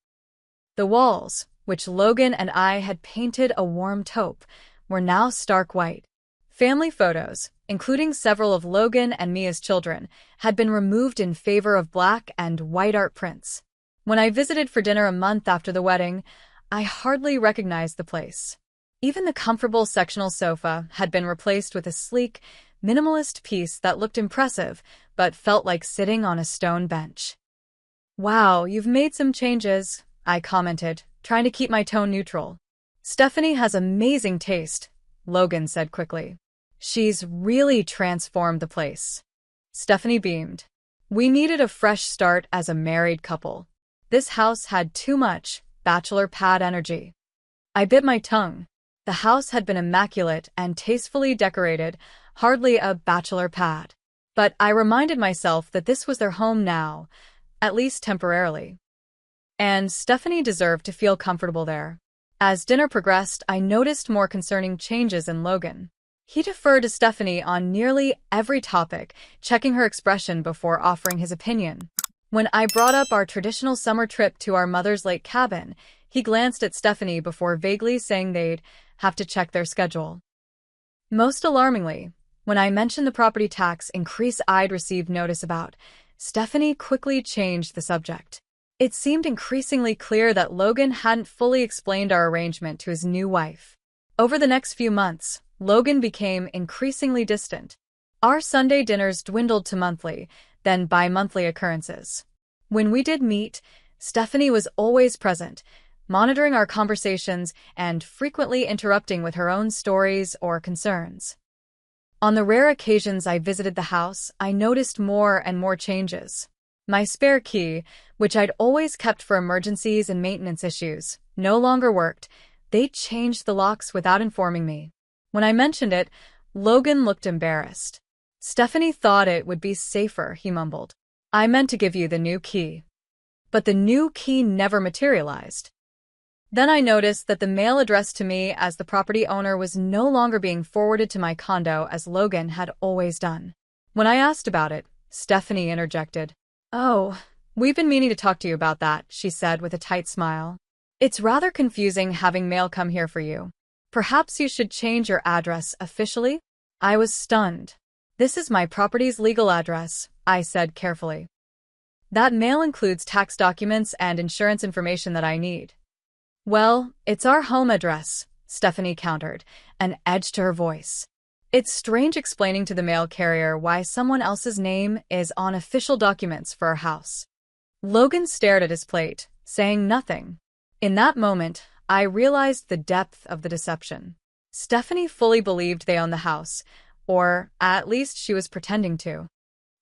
The walls, which Logan and I had painted a warm taupe, were now stark white. Family photos, including several of Logan and Mia's children, had been removed in favor of black and white art prints. When I visited for dinner a month after the wedding, I hardly recognized the place. Even the comfortable sectional sofa had been replaced with a sleek, minimalist piece that looked impressive, but felt like sitting on a stone bench. "Wow, you've made some changes," I commented, trying to keep my tone neutral. "Stephanie has amazing taste," Logan said quickly. "She's really transformed the place." Stephanie beamed. "We needed a fresh start as a married couple. This house had too much bachelor pad energy." I bit my tongue. The house had been immaculate and tastefully decorated, hardly a bachelor pad. But I reminded myself that this was their home now, at least temporarily. and Stephanie deserved to feel comfortable there. As dinner progressed, I noticed more concerning changes in Logan. He deferred to Stephanie on nearly every topic, checking her expression before offering his opinion. When I brought up our traditional summer trip to our mother's lake cabin, he glanced at Stephanie before vaguely saying they'd have to check their schedule. Most alarmingly, when I mentioned the property tax increase I'd received notice about, Stephanie quickly changed the subject. It seemed increasingly clear that Logan hadn't fully explained our arrangement to his new wife. Over the next few months, Logan became increasingly distant. Our Sunday dinners dwindled to monthly, then bi-monthly occurrences. When we did meet, Stephanie was always present, monitoring our conversations and frequently interrupting with her own stories or concerns. On the rare occasions I visited the house, I noticed more and more changes. My spare key, which I'd always kept for emergencies and maintenance issues, no longer worked. They changed the locks without informing me. When I mentioned it, Logan looked embarrassed. Stephanie thought it would be safer, he mumbled. I meant to give you the new key. But the new key never materialized. Then I noticed that the mail addressed to me as the property owner was no longer being forwarded to my condo as Logan had always done. When I asked about it, Stephanie interjected. "Oh, we've been meaning to talk to you about that," she said with a tight smile. "It's rather confusing having mail come here for you. Perhaps you should change your address officially?" I was stunned. "This is my property's legal address," I said carefully. "That mail includes tax documents and insurance information that I need." "Well, it's our home address," Stephanie countered, an edge to her voice. "It's strange explaining to the mail carrier why someone else's name is on official documents for our house." Logan stared at his plate, saying nothing. In that moment, I realized the depth of the deception. Stephanie fully believed they owned the house, or at least she was pretending to.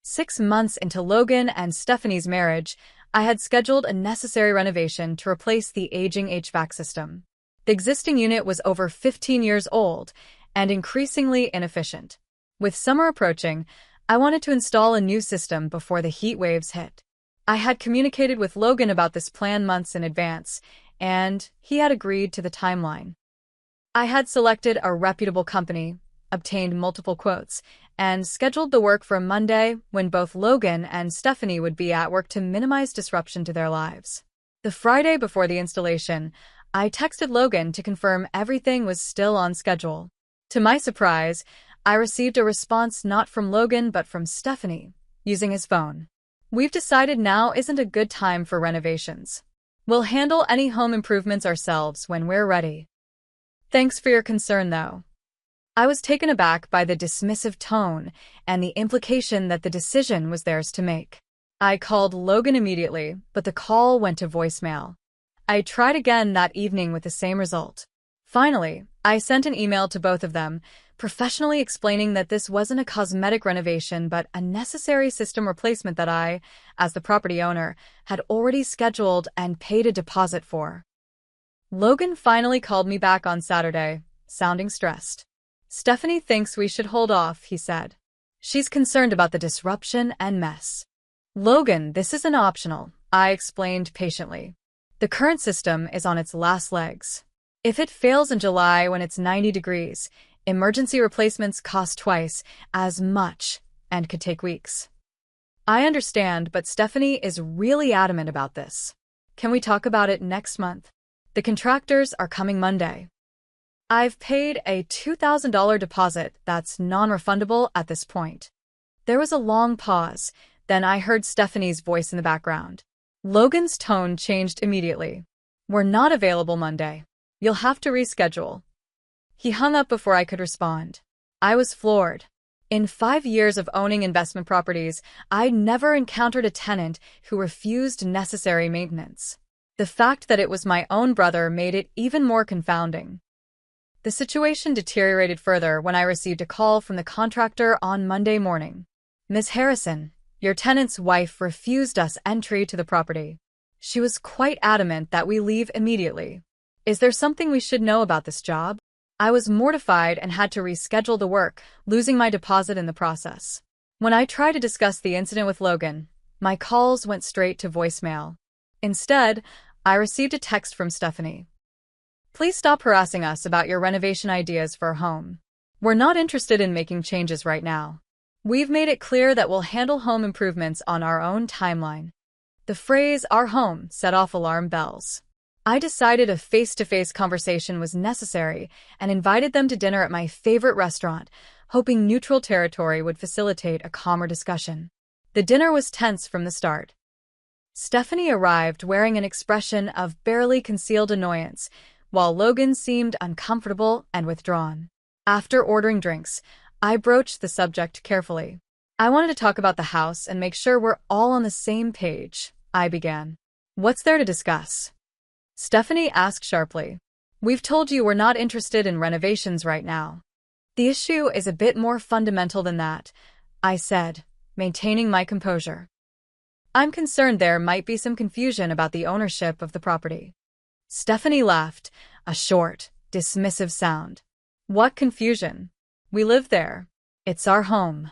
6 months into Logan and Stephanie's marriage, I had scheduled a necessary renovation to replace the aging HVAC system. The existing unit was over 15 years old and increasingly inefficient. With summer approaching, I wanted to install a new system before the heat waves hit. I had communicated with Logan about this plan months in advance, and he had agreed to the timeline. I had selected a reputable company, obtained multiple quotes, and scheduled the work for Monday when both Logan and Stephanie would be at work to minimize disruption to their lives. The Friday before the installation, I texted Logan to confirm everything was still on schedule. To my surprise, I received a response not from Logan but from Stephanie, using his phone. "We've decided now isn't a good time for renovations. We'll handle any home improvements ourselves when we're ready. Thanks for your concern, though." I was taken aback by the dismissive tone and the implication that the decision was theirs to make. I called Logan immediately, but the call went to voicemail. I tried again that evening with the same result. Finally, I sent an email to both of them, professionally explaining that this wasn't a cosmetic renovation but a necessary system replacement that I, as the property owner, had already scheduled and paid a deposit for. Logan finally called me back on Saturday, sounding stressed. "Stephanie thinks we should hold off," he said. "She's concerned about the disruption and mess." "Logan, this isn't optional," I explained patiently. "The current system is on its last legs. If it fails in July when it's 90 degrees, emergency replacements cost twice as much and could take weeks." "I understand, but Stephanie is really adamant about this. Can we talk about it next month? The contractors are coming Monday. I've paid a $2,000 deposit that's non-refundable at this point." There was a long pause, then I heard Stephanie's voice in the background. Logan's tone changed immediately. "We're not available Monday. You'll have to reschedule." He hung up before I could respond. I was floored. In 5 years of owning investment properties, I'd never encountered a tenant who refused necessary maintenance. The fact that it was my own brother made it even more confounding. The situation deteriorated further when I received a call from the contractor on Monday morning. "Ms. Harrison, your tenant's wife refused us entry to the property. She was quite adamant that we leave immediately. Is there something we should know about this job?" I was mortified and had to reschedule the work, losing my deposit in the process. When I tried to discuss the incident with Logan, my calls went straight to voicemail. Instead, I received a text from Stephanie. Please stop harassing us about your renovation ideas for a home. We're not interested in making changes right now. We've made it clear that we'll handle home improvements on our own timeline. The phrase "our home" set off alarm bells. I decided a face-to-face conversation was necessary and invited them to dinner at my favorite restaurant, hoping neutral territory would facilitate a calmer discussion. The dinner was tense from the start. Stephanie arrived wearing an expression of barely concealed annoyance, while Logan seemed uncomfortable and withdrawn. After ordering drinks, I broached the subject carefully. I wanted to talk about the house and make sure we're all on the same page, I began. What's there to discuss? Stephanie asked sharply. We've told you we're not interested in renovations right now. The issue is a bit more fundamental than that, I said, maintaining my composure. I'm concerned there might be some confusion about the ownership of the property. Stephanie laughed, a short, dismissive sound. What confusion? We live there. It's our home.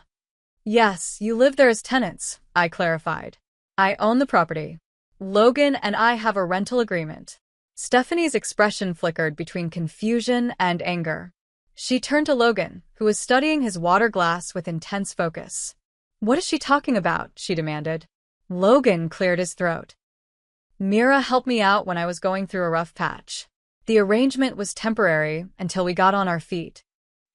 Yes, you live there as tenants, I clarified. I own the property. Logan and I have a rental agreement. Stephanie's expression flickered between confusion and anger. She turned to Logan, who was studying his water glass with intense focus. What is she talking about? She demanded. Logan cleared his throat. Mira helped me out when I was going through a rough patch. The arrangement was temporary until we got on our feet.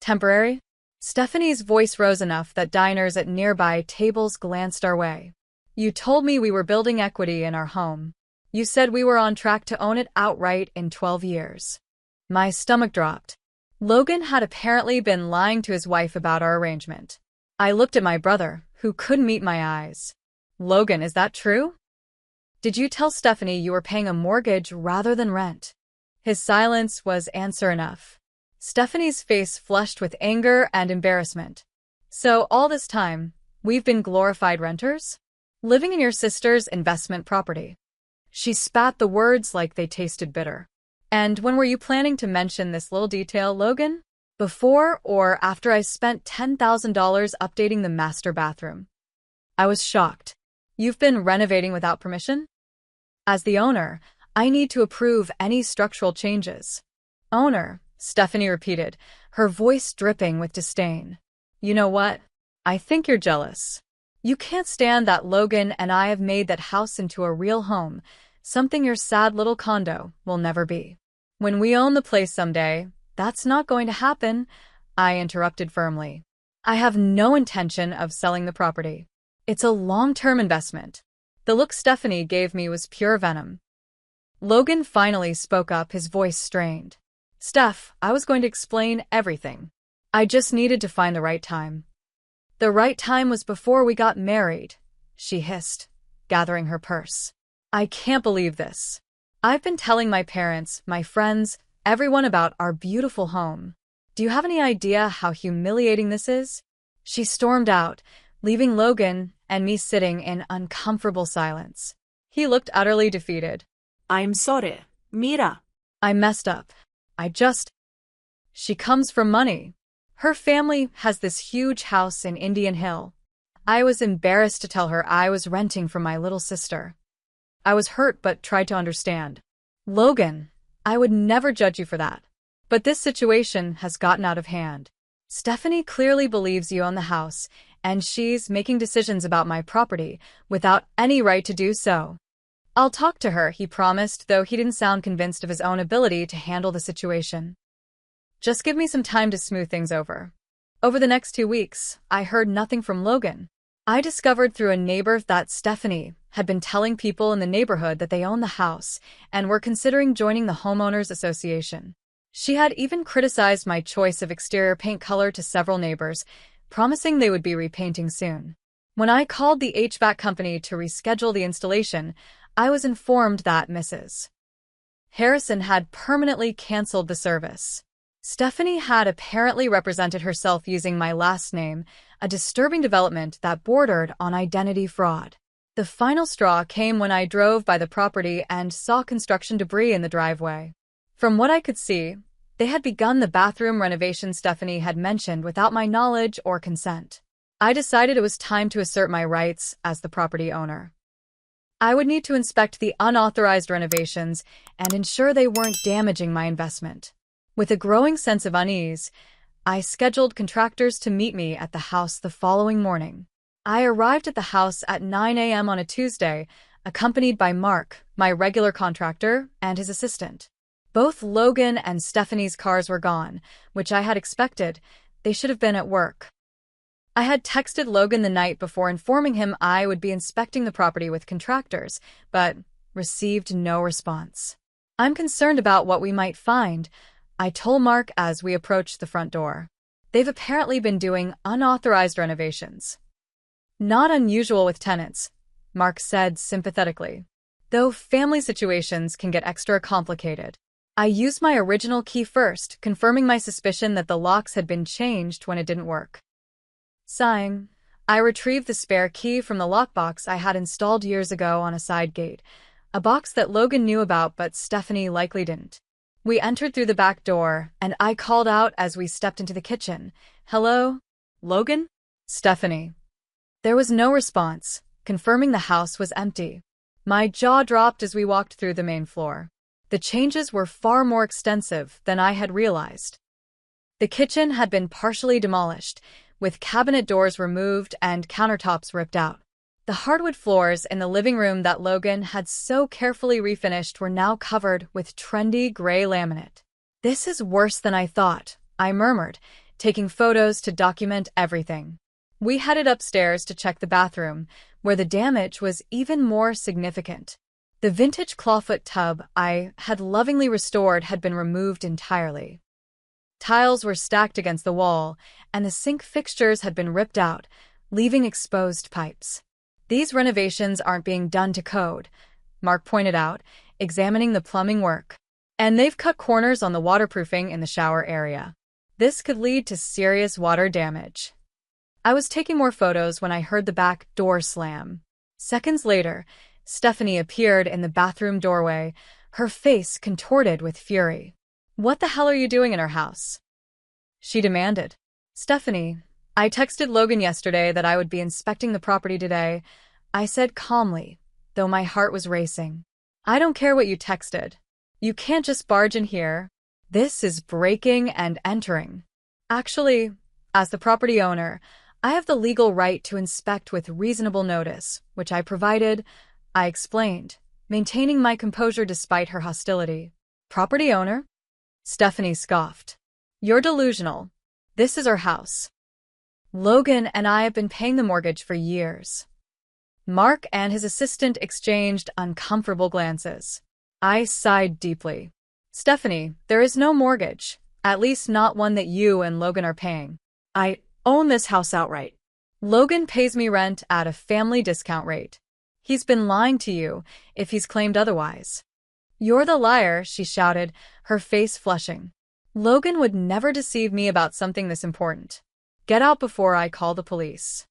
Temporary? Stephanie's voice rose enough that diners at nearby tables glanced our way. You told me we were building equity in our home. You said we were on track to own it outright in 12 years. My stomach dropped. Logan had apparently been lying to his wife about our arrangement. I looked at my brother, who couldn't meet my eyes. Logan, is that true? Did you tell Stephanie you were paying a mortgage rather than rent? His silence was answer enough. Stephanie's face flushed with anger and embarrassment. So all this time, we've been glorified renters? Living in your sister's investment property. She spat the words like they tasted bitter. And when were you planning to mention this little detail, Logan? Before or after I spent $10,000 updating the master bathroom? I was shocked. You've been renovating without permission? As the owner, I need to approve any structural changes. Owner, Stephanie repeated, her voice dripping with disdain. You know what? I think you're jealous. You can't stand that Logan and I have made that house into a real home, something your sad little condo will never be. When we own the place someday, that's not going to happen, I interrupted firmly. I have no intention of selling the property. It's a long-term investment. The look Stephanie gave me was pure venom. Logan finally spoke up, his voice strained. Steph, I was going to explain everything. I just needed to find the right time. The right time was before we got married, she hissed, gathering her purse. I can't believe this. I've been telling my parents, my friends, everyone about our beautiful home. Do you have any idea how humiliating this is? She stormed out, leaving Logan and me sitting in uncomfortable silence. He looked utterly defeated. I'm sorry, Mira. I messed up. She comes from money. Her family has this huge house in Indian Hill. I was embarrassed to tell her I was renting from my little sister. I was hurt but tried to understand. Logan, I would never judge you for that. But this situation has gotten out of hand. Stephanie clearly believes you own the house, and she's making decisions about my property without any right to do so. I'll talk to her, he promised, though he didn't sound convinced of his own ability to handle the situation. Just give me some time to smooth things over. Over the next 2 weeks, I heard nothing from Logan. I discovered through a neighbor that Stephanie had been telling people in the neighborhood that they own the house and were considering joining the homeowners association. She had even criticized my choice of exterior paint color to several neighbors, promising they would be repainting soon. When I called the HVAC company to reschedule the installation, I was informed that Mrs. Harrison had permanently canceled the service. Stephanie had apparently represented herself using my last name, a disturbing development that bordered on identity fraud. The final straw came when I drove by the property and saw construction debris in the driveway. From what I could see, they had begun the bathroom renovation Stephanie had mentioned without my knowledge or consent. I decided it was time to assert my rights as the property owner. I would need to inspect the unauthorized renovations and ensure they weren't damaging my investment. With a growing sense of unease, I scheduled contractors to meet me at the house the following morning. I arrived at the house at 9 a.m. on a Tuesday, accompanied by Mark, my regular contractor, and his assistant. Both Logan and Stephanie's cars were gone, which I had expected. They should have been at work. I had texted Logan the night before informing him I would be inspecting the property with contractors, but received no response. I'm concerned about what we might find, I told Mark as we approached the front door. They've apparently been doing unauthorized renovations. Not unusual with tenants, Mark said sympathetically. Though family situations can get extra complicated. I used my original key first, confirming my suspicion that the locks had been changed when it didn't work. Sighing, I retrieved the spare key from the lockbox I had installed years ago on a side gate, a box that Logan knew about but Stephanie likely didn't. We entered through the back door, and I called out as we stepped into the kitchen. "Hello? Logan?" "Stephanie." There was no response, confirming the house was empty. My jaw dropped as we walked through the main floor. The changes were far more extensive than I had realized. The kitchen had been partially demolished, with cabinet doors removed and countertops ripped out. The hardwood floors in the living room that Logan had so carefully refinished were now covered with trendy gray laminate. "This is worse than I thought," I murmured, taking photos to document everything. We headed upstairs to check the bathroom, where the damage was even more significant. The vintage clawfoot tub I had lovingly restored had been removed entirely. Tiles were stacked against the wall, and the sink fixtures had been ripped out, leaving exposed pipes. "These renovations aren't being done to code," Mark pointed out, examining the plumbing work. "And they've cut corners on the waterproofing in the shower area. This could lead to serious water damage." I was taking more photos when I heard the back door slam. Seconds later, Stephanie appeared in the bathroom doorway, her face contorted with fury. "What the hell are you doing in our house?" she demanded. "Stephanie, I texted Logan yesterday that I would be inspecting the property today," I said calmly, though my heart was racing. "I don't care what you texted. You can't just barge in here. This is breaking and entering. Actually, as the property owner, I have the legal right to inspect with reasonable notice, which I provided," I explained, maintaining my composure despite her hostility. "Property owner?" Stephanie scoffed. "You're delusional. This is our house. Logan and I have been paying the mortgage for years." Mark and his assistant exchanged uncomfortable glances. I sighed deeply. "Stephanie, there is no mortgage, at least not one that you and Logan are paying. I own this house outright. Logan pays me rent at a family discount rate. He's been lying to you if he's claimed otherwise." "You're the liar," she shouted, her face flushing. "Logan would never deceive me about something this important. Get out before I call the police."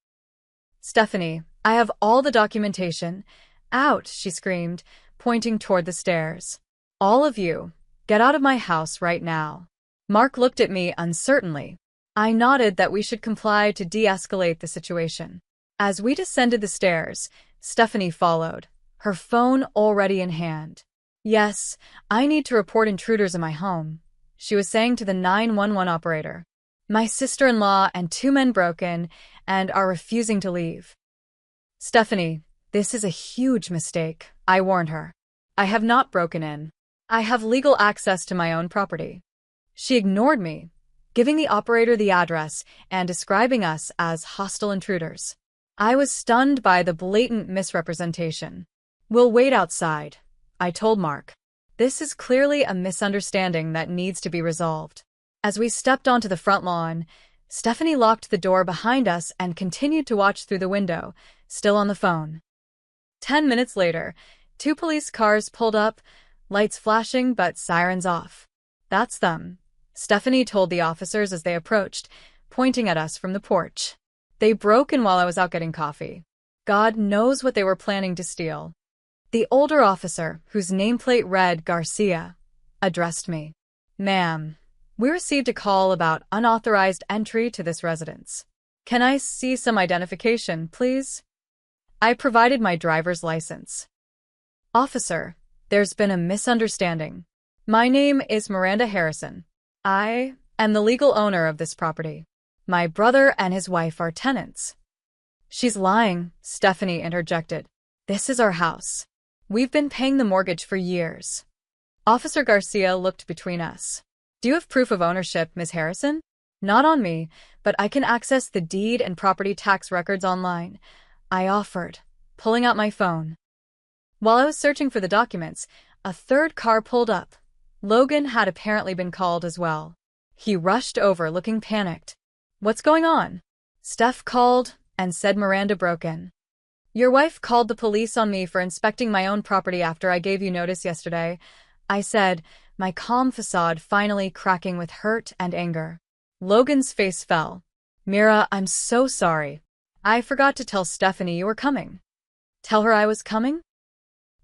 "Stephanie, I have all the documentation." "Out," she screamed, pointing toward the stairs. "All of you, get out of my house right now." Mark looked at me uncertainly. I nodded that we should comply to de-escalate the situation. As we descended the stairs, Stephanie followed, her phone already in hand. "Yes, I need to report intruders in my home," she was saying to the 911 operator. "My sister-in-law and 2 men broke in and are refusing to leave." "Stephanie, this is a huge mistake," I warned her. "I have not broken in. I have legal access to my own property." She ignored me, giving the operator the address and describing us as hostile intruders. I was stunned by the blatant misrepresentation. "We'll wait outside," I told Mark. "This is clearly a misunderstanding that needs to be resolved." As we stepped onto the front lawn, Stephanie locked the door behind us and continued to watch through the window, still on the phone. 10 minutes later, 2 police cars pulled up, lights flashing but sirens off. "That's them," Stephanie told the officers as they approached, pointing at us from the porch. "They broke in while I was out getting coffee. God knows what they were planning to steal." The older officer, whose nameplate read Garcia, addressed me. "Ma'am, we received a call about unauthorized entry to this residence. Can I see some identification, please?" I provided my driver's license. Officer, there's been a misunderstanding. My name is Miranda Harrison. I am the legal owner of this property. My brother and his wife are tenants. She's lying, Stephanie interjected. This is our house. We've been paying the mortgage for years. Officer Garcia looked between us. Do you have proof of ownership, Ms. Harrison? Not on me, but I can access the deed and property tax records online. I offered, pulling out my phone. While I was searching for the documents, a third car pulled up. Logan had apparently been called as well. He rushed over, looking panicked. What's going on? Steph called and said Miranda broke in. Your wife called the police on me for inspecting my own property after I gave you notice yesterday, I said, my calm facade finally cracking with hurt and anger. Logan's face fell. Mira, I'm so sorry. I forgot to tell Stephanie you were coming. Tell her I was coming?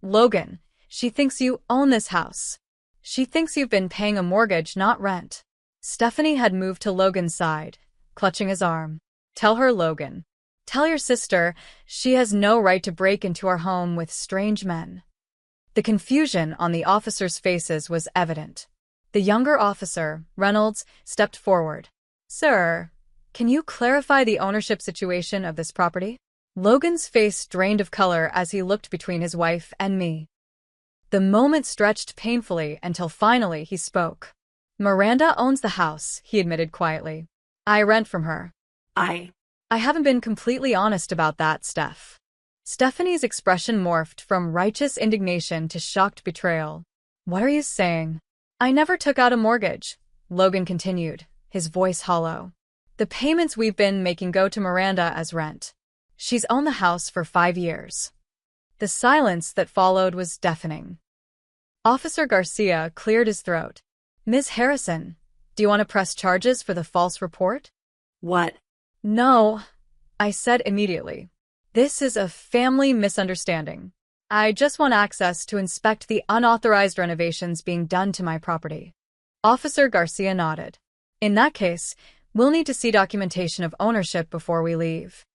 Logan, she thinks you own this house. She thinks you've been paying a mortgage, not rent. Stephanie had moved to Logan's side, clutching his arm. Tell her, Logan. Tell your sister she has no right to break into our home with strange men. The confusion on the officers' faces was evident. The younger officer, Reynolds, stepped forward. Sir, can you clarify the ownership situation of this property? Logan's face drained of color as he looked between his wife and me. The moment stretched painfully until finally he spoke. Miranda owns the house, he admitted quietly. I rent from her. I haven't been completely honest about that, Steph. Stephanie's expression morphed from righteous indignation to shocked betrayal. What are you saying? I never took out a mortgage, Logan continued, his voice hollow. The payments we've been making go to Miranda as rent. She's owned the house for 5 years. The silence that followed was deafening. Officer Garcia cleared his throat. Ms. Harrison, do you want to press charges for the false report? What? No, I said immediately. This is a family misunderstanding. I just want access to inspect the unauthorized renovations being done to my property. Officer Garcia nodded. In that case, we'll need to see documentation of ownership before we leave.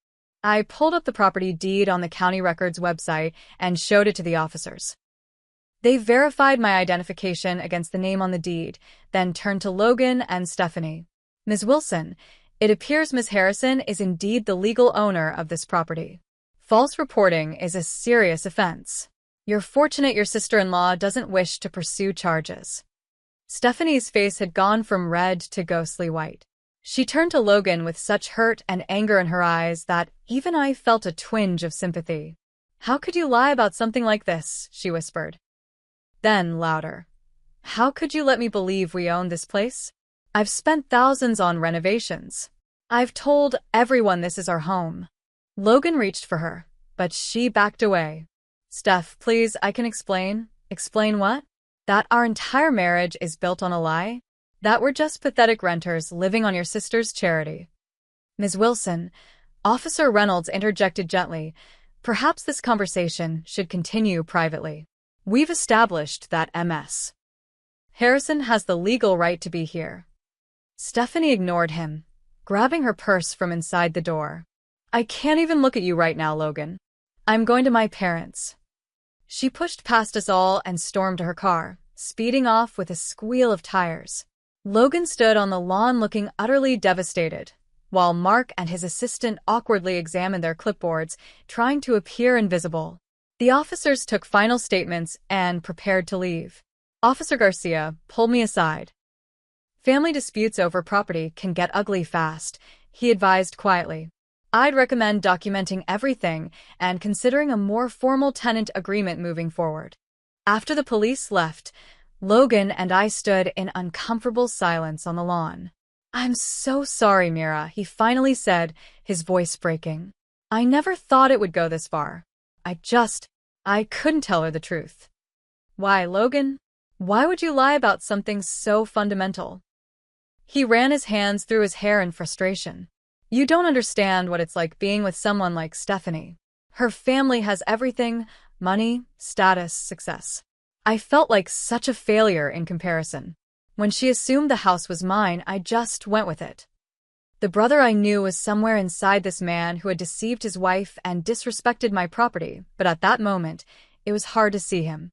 I pulled up the property deed on the county records website and showed it to the officers. They verified my identification against the name on the deed, then turned to Logan and Stephanie. Ms. Wilson, it appears Ms. Harrison is indeed the legal owner of this property. False reporting is a serious offense. You're fortunate your sister-in-law doesn't wish to pursue charges. Stephanie's face had gone from red to ghostly white. She turned to Logan with such hurt and anger in her eyes that even I felt a twinge of sympathy. How could you lie about something like this? She whispered. Then, louder. How could you let me believe we own this place? I've spent thousands on renovations. I've told everyone this is our home. Logan reached for her, but she backed away. Steph, please, I can explain. Explain what? That our entire marriage is built on a lie? That we're just pathetic renters living on your sister's charity. Ms. Wilson, Officer Reynolds interjected gently, perhaps this conversation should continue privately. We've established that Ms. Harrison has the legal right to be here. Stephanie ignored him, grabbing her purse from inside the door. I can't even look at you right now, Logan. I'm going to my parents. She pushed past us all and stormed to her car, speeding off with a squeal of tires. Logan stood on the lawn looking utterly devastated, while Mark and his assistant awkwardly examined their clipboards, trying to appear invisible. The officers took final statements and prepared to leave. Officer Garcia pulled me aside. Family disputes over property can get ugly fast, he advised quietly. I'd recommend documenting everything and considering a more formal tenant agreement moving forward. After the police left, Logan and I stood in uncomfortable silence on the lawn. I'm so sorry, Mira, he finally said, his voice breaking. I never thought it would go this far. I couldn't tell her the truth. Why, Logan? Why would you lie about something so fundamental? He ran his hands through his hair in frustration. You don't understand what it's like being with someone like Stephanie. Her family has everything: money, status, success. I felt like such a failure in comparison. When she assumed the house was mine, I just went with it. The brother I knew was somewhere inside this man who had deceived his wife and disrespected my property, but at that moment, it was hard to see him.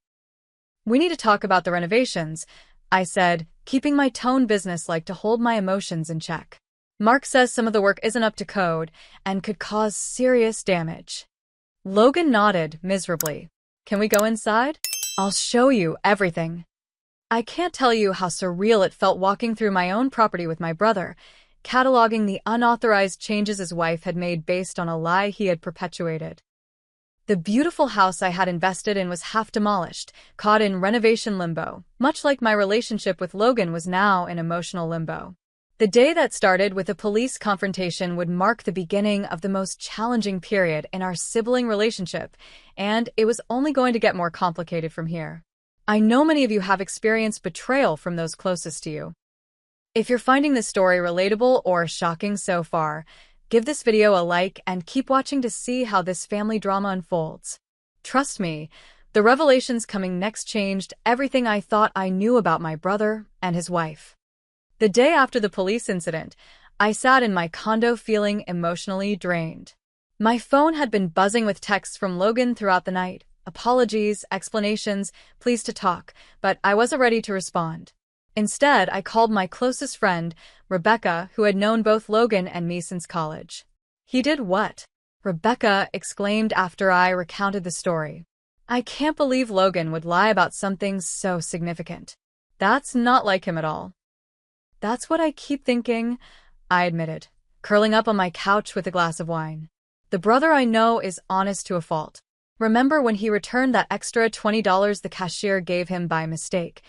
"We need to talk about the renovations," I said, keeping my tone businesslike to hold my emotions in check. "Mark says some of the work isn't up to code and could cause serious damage." Logan nodded miserably. "Can we go inside? I'll show you everything." I can't tell you how surreal it felt walking through my own property with my brother, cataloging the unauthorized changes his wife had made based on a lie he had perpetuated. The beautiful house I had invested in was half demolished, caught in renovation limbo, much like my relationship with Logan was now in emotional limbo. The day that started with a police confrontation would mark the beginning of the most challenging period in our sibling relationship, and it was only going to get more complicated from here. I know many of you have experienced betrayal from those closest to you. If you're finding this story relatable or shocking so far, give this video a like and keep watching to see how this family drama unfolds. Trust me, the revelations coming next changed everything I thought I knew about my brother and his wife. The day after the police incident, I sat in my condo feeling emotionally drained. My phone had been buzzing with texts from Logan throughout the night. Apologies, explanations, pleas to talk, but I wasn't ready to respond. Instead, I called my closest friend, Rebecca, who had known both Logan and me since college. "He did what?" Rebecca exclaimed after I recounted the story. "I can't believe Logan would lie about something so significant. That's not like him at all." "That's what I keep thinking," I admitted, curling up on my couch with a glass of wine. "The brother I know is honest to a fault. Remember when he returned that extra $20 the cashier gave him by mistake,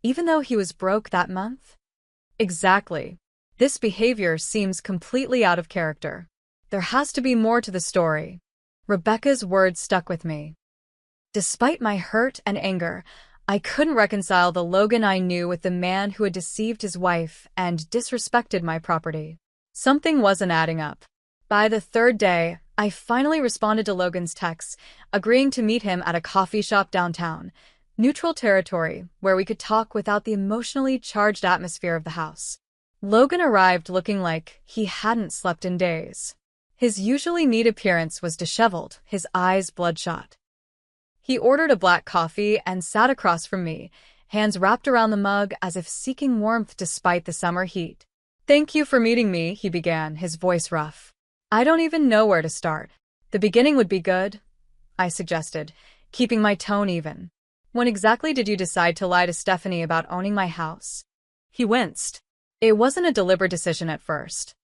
even though he was broke that month?" "Exactly. This behavior seems completely out of character. There has to be more to the story." Rebecca's words stuck with me. Despite my hurt and anger, I couldn't reconcile the Logan I knew with the man who had deceived his wife and disrespected my property. Something wasn't adding up. By the third day, I finally responded to Logan's texts, agreeing to meet him at a coffee shop downtown, neutral territory where we could talk without the emotionally charged atmosphere of the house. Logan arrived looking like he hadn't slept in days. His usually neat appearance was disheveled, his eyes bloodshot. He ordered a black coffee and sat across from me, hands wrapped around the mug as if seeking warmth despite the summer heat. "Thank you for meeting me," he began, his voice rough. "I don't even know where to start." "The beginning would be good," I suggested, keeping my tone even. "When exactly did you decide to lie to Stephanie about owning my house?" He winced. "It wasn't a deliberate decision at first.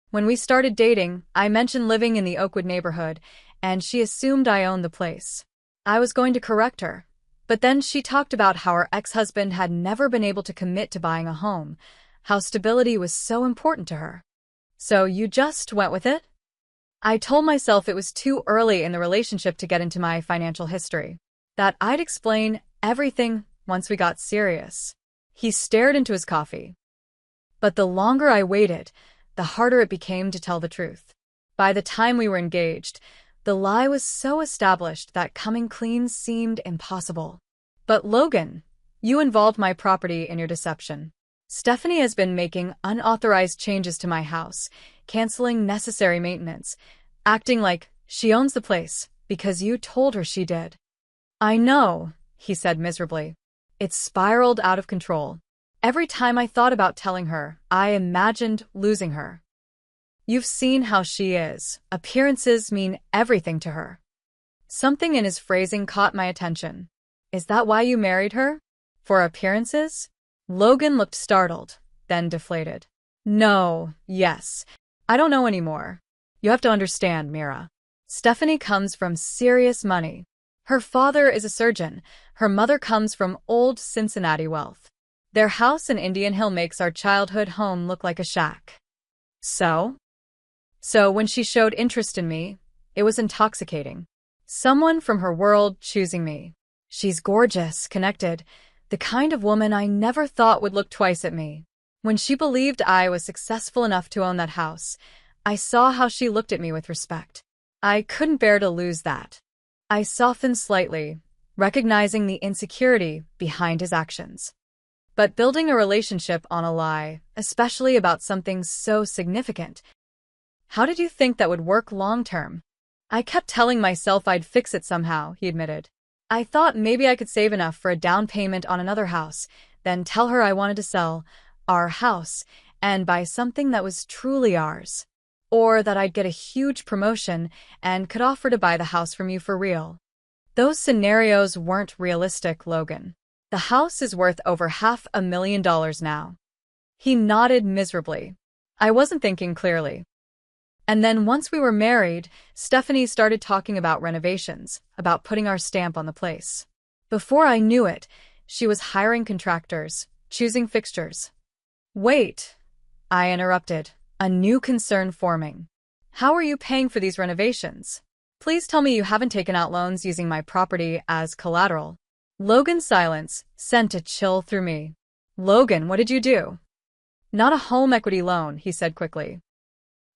When we started dating, I mentioned living in the Oakwood neighborhood, and she assumed I owned the place. I was going to correct her, but then she talked about how her ex-husband had never been able to commit to buying a home, how stability was so important to her. So you just went with it?" I told myself it was too early in the relationship to get into my financial history, that I'd explain everything once we got serious. He stared into his coffee. But the longer I waited, the harder it became to tell the truth. By the time we were engaged, the lie was so established that coming clean seemed impossible. "But Logan, you involved my property in your deception. Stephanie has been making unauthorized changes to my house, canceling necessary maintenance, acting like she owns the place because you told her she did." "I know," he said miserably. "It spiraled out of control. Every time I thought about telling her, I imagined losing her. You've seen how she is. Appearances mean everything to her." Something in his phrasing caught my attention. "Is that why you married her? For appearances?" Logan looked startled, then deflated. "No, yes. I don't know anymore. You have to understand, Mira. Stephanie comes from serious money. Her father is a surgeon. Her mother comes from old Cincinnati wealth. Their house in Indian Hill makes our childhood home look like a shack. So when she showed interest in me, it was intoxicating. Someone from her world choosing me. She's gorgeous, connected, the kind of woman I never thought would look twice at me. When she believed I was successful enough to own that house, I saw how she looked at me with respect. I couldn't bear to lose that. I softened slightly, recognizing the insecurity behind his actions. But building a relationship on a lie, especially about something so significant, how did you think that would work long-term? I kept telling myself I'd fix it somehow, he admitted. I thought maybe I could save enough for a down payment on another house, then tell her I wanted to sell our house and buy something that was truly ours. Or that I'd get a huge promotion and could offer to buy the house from you for real. Those scenarios weren't realistic, Logan. The house is worth over $500,000 now. He nodded miserably. I wasn't thinking clearly. And then once we were married, Stephanie started talking about renovations, about putting our stamp on the place. Before I knew it, she was hiring contractors, choosing fixtures. Wait, I interrupted, a new concern forming. How are you paying for these renovations? Please tell me you haven't taken out loans using my property as collateral. Logan's silence sent a chill through me. Logan, what did you do? Not a home equity loan, he said quickly.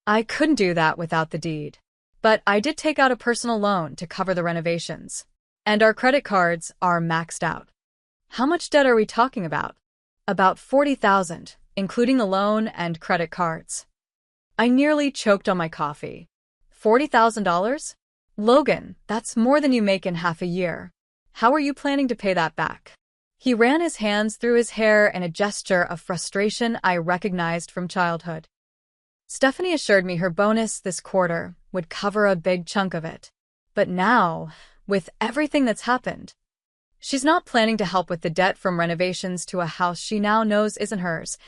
I couldn't do that without the deed. But I did take out a personal loan to cover the renovations. And our credit cards are maxed out. How much debt are we talking about? About $40,000, including the loan and credit cards. I nearly choked on my coffee. $40,000? Logan, that's more than you make in half a year. How are you planning to pay that back? He ran his hands through his hair in a gesture of frustration I recognized from childhood. Stephanie assured me her bonus this quarter would cover a big chunk of it. But now, with everything that's happened, she's not planning to help with the debt from renovations to a house she now knows isn't hers.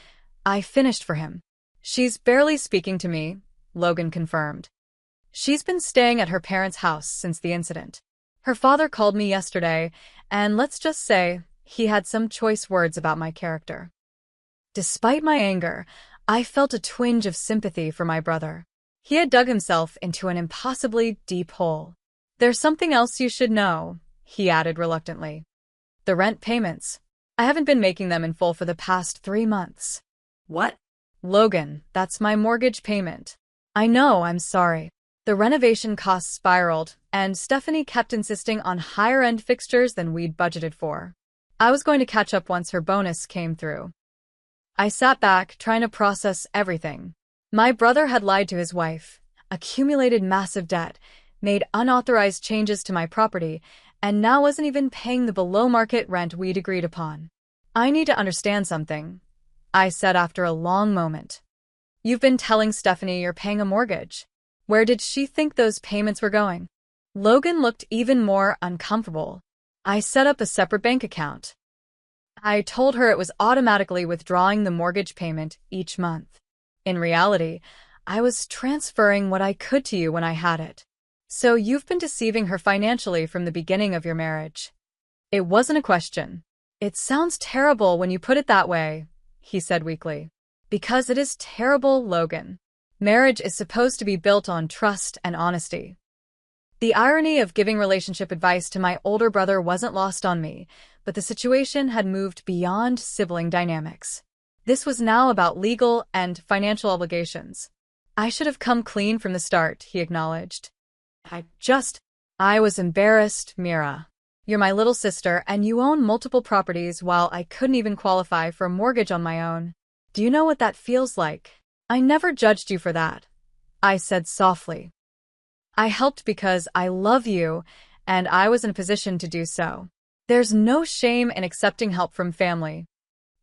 I finished for him. She's barely speaking to me, Logan confirmed. She's been staying at her parents' house since the incident. Her father called me yesterday, and let's just say he had some choice words about my character. Despite my anger, I felt a twinge of sympathy for my brother. He had dug himself into an impossibly deep hole. There's something else you should know, he added reluctantly. The rent payments. I haven't been making them in full for the past 3 months. What? Logan, that's my mortgage payment. I know, I'm sorry. The renovation costs spiraled, and Stephanie kept insisting on higher-end fixtures than we'd budgeted for. I was going to catch up once her bonus came through. I sat back, trying to process everything. My brother had lied to his wife, accumulated massive debt, made unauthorized changes to my property, and now wasn't even paying the below-market rent we'd agreed upon. I need to understand something, I said after a long moment. You've been telling Stephanie you're paying a mortgage. Where did she think those payments were going? Logan looked even more uncomfortable. I set up a separate bank account. I told her it was automatically withdrawing the mortgage payment each month. In reality, I was transferring what I could to you when I had it. So you've been deceiving her financially from the beginning of your marriage. It wasn't a question. It sounds terrible when you put it that way, he said weakly. Because it is terrible, Logan. Marriage is supposed to be built on trust and honesty. The irony of giving relationship advice to my older brother wasn't lost on me, but the situation had moved beyond sibling dynamics. This was now about legal and financial obligations. I should have come clean from the start, he acknowledged. I was embarrassed, Mira. You're my little sister, and you own multiple properties while I couldn't even qualify for a mortgage on my own. Do you know what that feels like? I never judged you for that, I said softly. I helped because I love you, and I was in a position to do so. There's no shame in accepting help from family.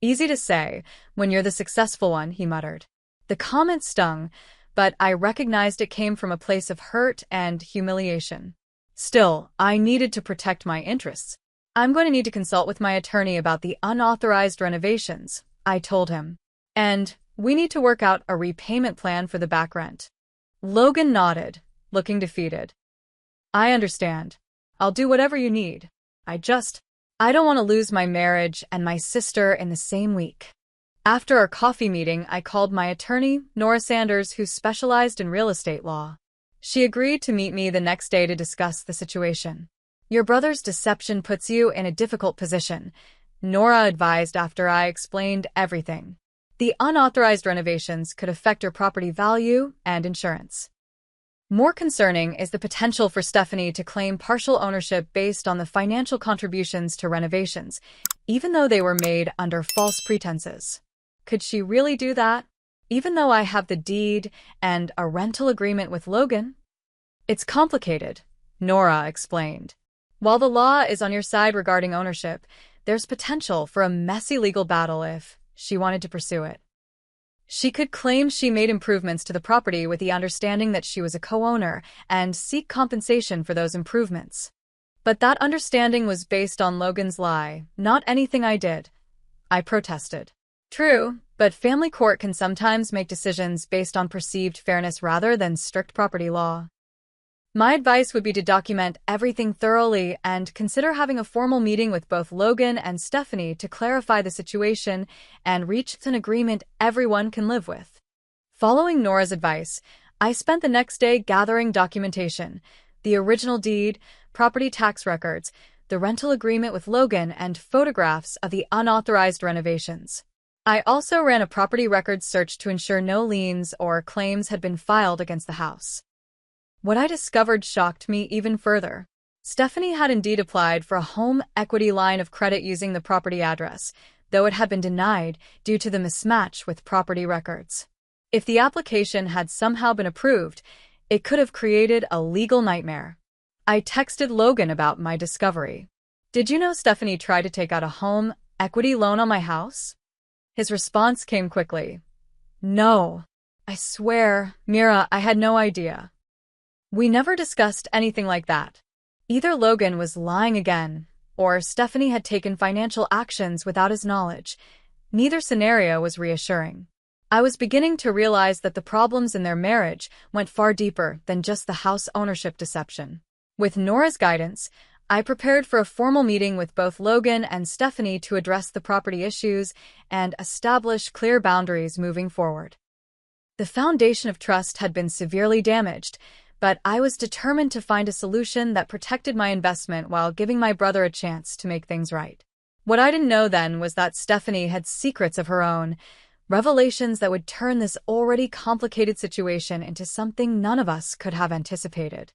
Easy to say, when you're the successful one, he muttered. The comment stung, but I recognized it came from a place of hurt and humiliation. Still, I needed to protect my interests. I'm going to need to consult with my attorney about the unauthorized renovations, I told him. And we need to work out a repayment plan for the back rent. Logan nodded, looking defeated. I understand. I'll do whatever you need. I don't want to lose my marriage and my sister in the same week. After our coffee meeting, I called my attorney, Nora Sanders, who specialized in real estate law. She agreed to meet me the next day to discuss the situation. Your brother's deception puts you in a difficult position, Nora advised after I explained everything. The unauthorized renovations could affect your property value and insurance. More concerning is the potential for Stephanie to claim partial ownership based on the financial contributions to renovations, even though they were made under false pretenses. Could she really do that, even though I have the deed and a rental agreement with Logan? It's complicated, Nora explained. While the law is on your side regarding ownership, there's potential for a messy legal battle if she wanted to pursue it. She could claim she made improvements to the property with the understanding that she was a co-owner and seek compensation for those improvements. But that understanding was based on Logan's lie, not anything I did. I protested. True, but family court can sometimes make decisions based on perceived fairness rather than strict property law. My advice would be to document everything thoroughly and consider having a formal meeting with both Logan and Stephanie to clarify the situation and reach an agreement everyone can live with. Following Nora's advice, I spent the next day gathering documentation, the original deed, property tax records, the rental agreement with Logan, and photographs of the unauthorized renovations. I also ran a property records search to ensure no liens or claims had been filed against the house. What I discovered shocked me even further. Stephanie had indeed applied for a home equity line of credit using the property address, though it had been denied due to the mismatch with property records. If the application had somehow been approved, it could have created a legal nightmare. I texted Logan about my discovery. "Did you know Stephanie tried to take out a home equity loan on my house?" His response came quickly. "No. I swear, Mira, I had no idea." We never discussed anything like that. Either Logan was lying again, or Stephanie had taken financial actions without his knowledge. Neither scenario was reassuring. I was beginning to realize that the problems in their marriage went far deeper than just the house ownership deception. With Nora's guidance, I prepared for a formal meeting with both Logan and Stephanie to address the property issues and establish clear boundaries moving forward. The foundation of trust had been severely damaged, but I was determined to find a solution that protected my investment while giving my brother a chance to make things right. What I didn't know then was that Stephanie had secrets of her own, revelations that would turn this already complicated situation into something none of us could have anticipated.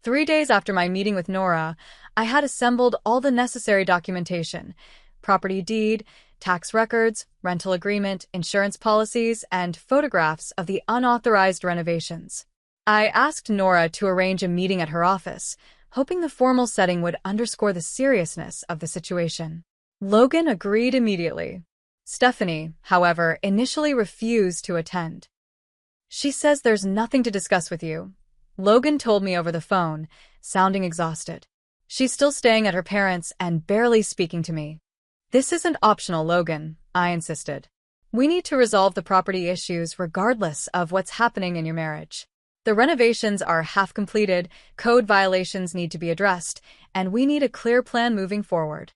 3 days after my meeting with Nora, I had assembled all the necessary documentation: property deed, tax records, rental agreement, insurance policies, and photographs of the unauthorized renovations. I asked Nora to arrange a meeting at her office, hoping the formal setting would underscore the seriousness of the situation. Logan agreed immediately. Stephanie, however, initially refused to attend. "She says there's nothing to discuss with you," Logan told me over the phone, sounding exhausted. "She's still staying at her parents' and barely speaking to me." "This isn't optional, Logan," I insisted. "We need to resolve the property issues regardless of what's happening in your marriage. The renovations are half completed, code violations need to be addressed, and we need a clear plan moving forward."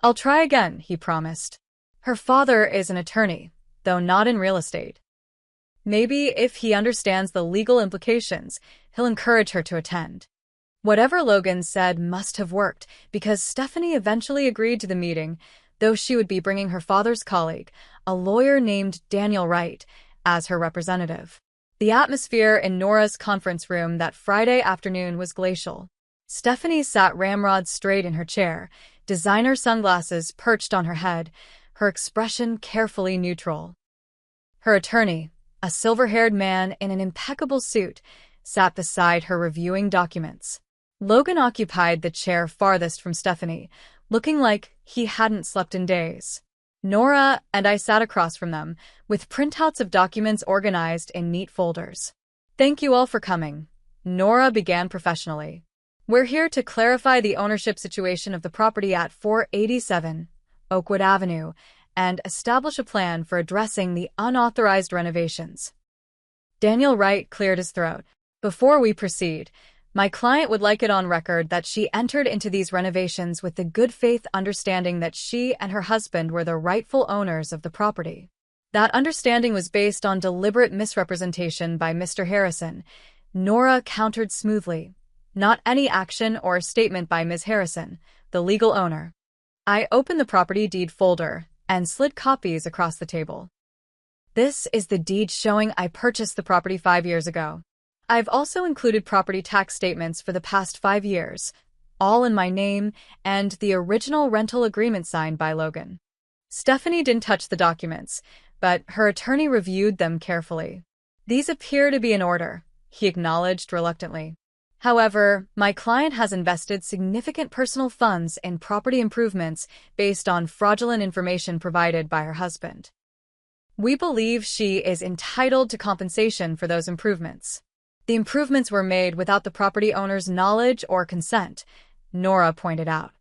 "I'll try again," he promised. Her father is an attorney, though not in real estate. Maybe if he understands the legal implications, he'll encourage her to attend. Whatever Logan said must have worked, because Stephanie eventually agreed to the meeting, though she would be bringing her father's colleague, a lawyer named Daniel Wright, as her representative. The atmosphere in Nora's conference room that Friday afternoon was glacial. Stephanie sat ramrod straight in her chair, designer sunglasses perched on her head, her expression carefully neutral. Her attorney, a silver-haired man in an impeccable suit, sat beside her reviewing documents. Logan occupied the chair farthest from Stephanie, looking like he hadn't slept in days. Nora and I sat across from them, with printouts of documents organized in neat folders. "Thank you all for coming," Nora began professionally. "We're here to clarify the ownership situation of the property at 487 Oakwood Avenue and establish a plan for addressing the unauthorized renovations." Daniel Wright cleared his throat. "Before we proceed, my client would like it on record that she entered into these renovations with the good faith understanding that she and her husband were the rightful owners of the property. That understanding was based on deliberate misrepresentation by Mr. Harrison," Nora countered smoothly. "Not any action or statement by Ms. Harrison, the legal owner." I opened the property deed folder and slid copies across the table. "This is the deed showing I purchased the property 5 years ago. I've also included property tax statements for the past 5 years, all in my name, and the original rental agreement signed by Logan." Stephanie didn't touch the documents, but her attorney reviewed them carefully. "These appear to be in order," he acknowledged reluctantly. However, my client has invested significant personal funds in property improvements based on fraudulent information provided by her husband. We believe she is entitled to compensation for those improvements. The improvements were made without the property owner's knowledge or consent, Nora pointed out.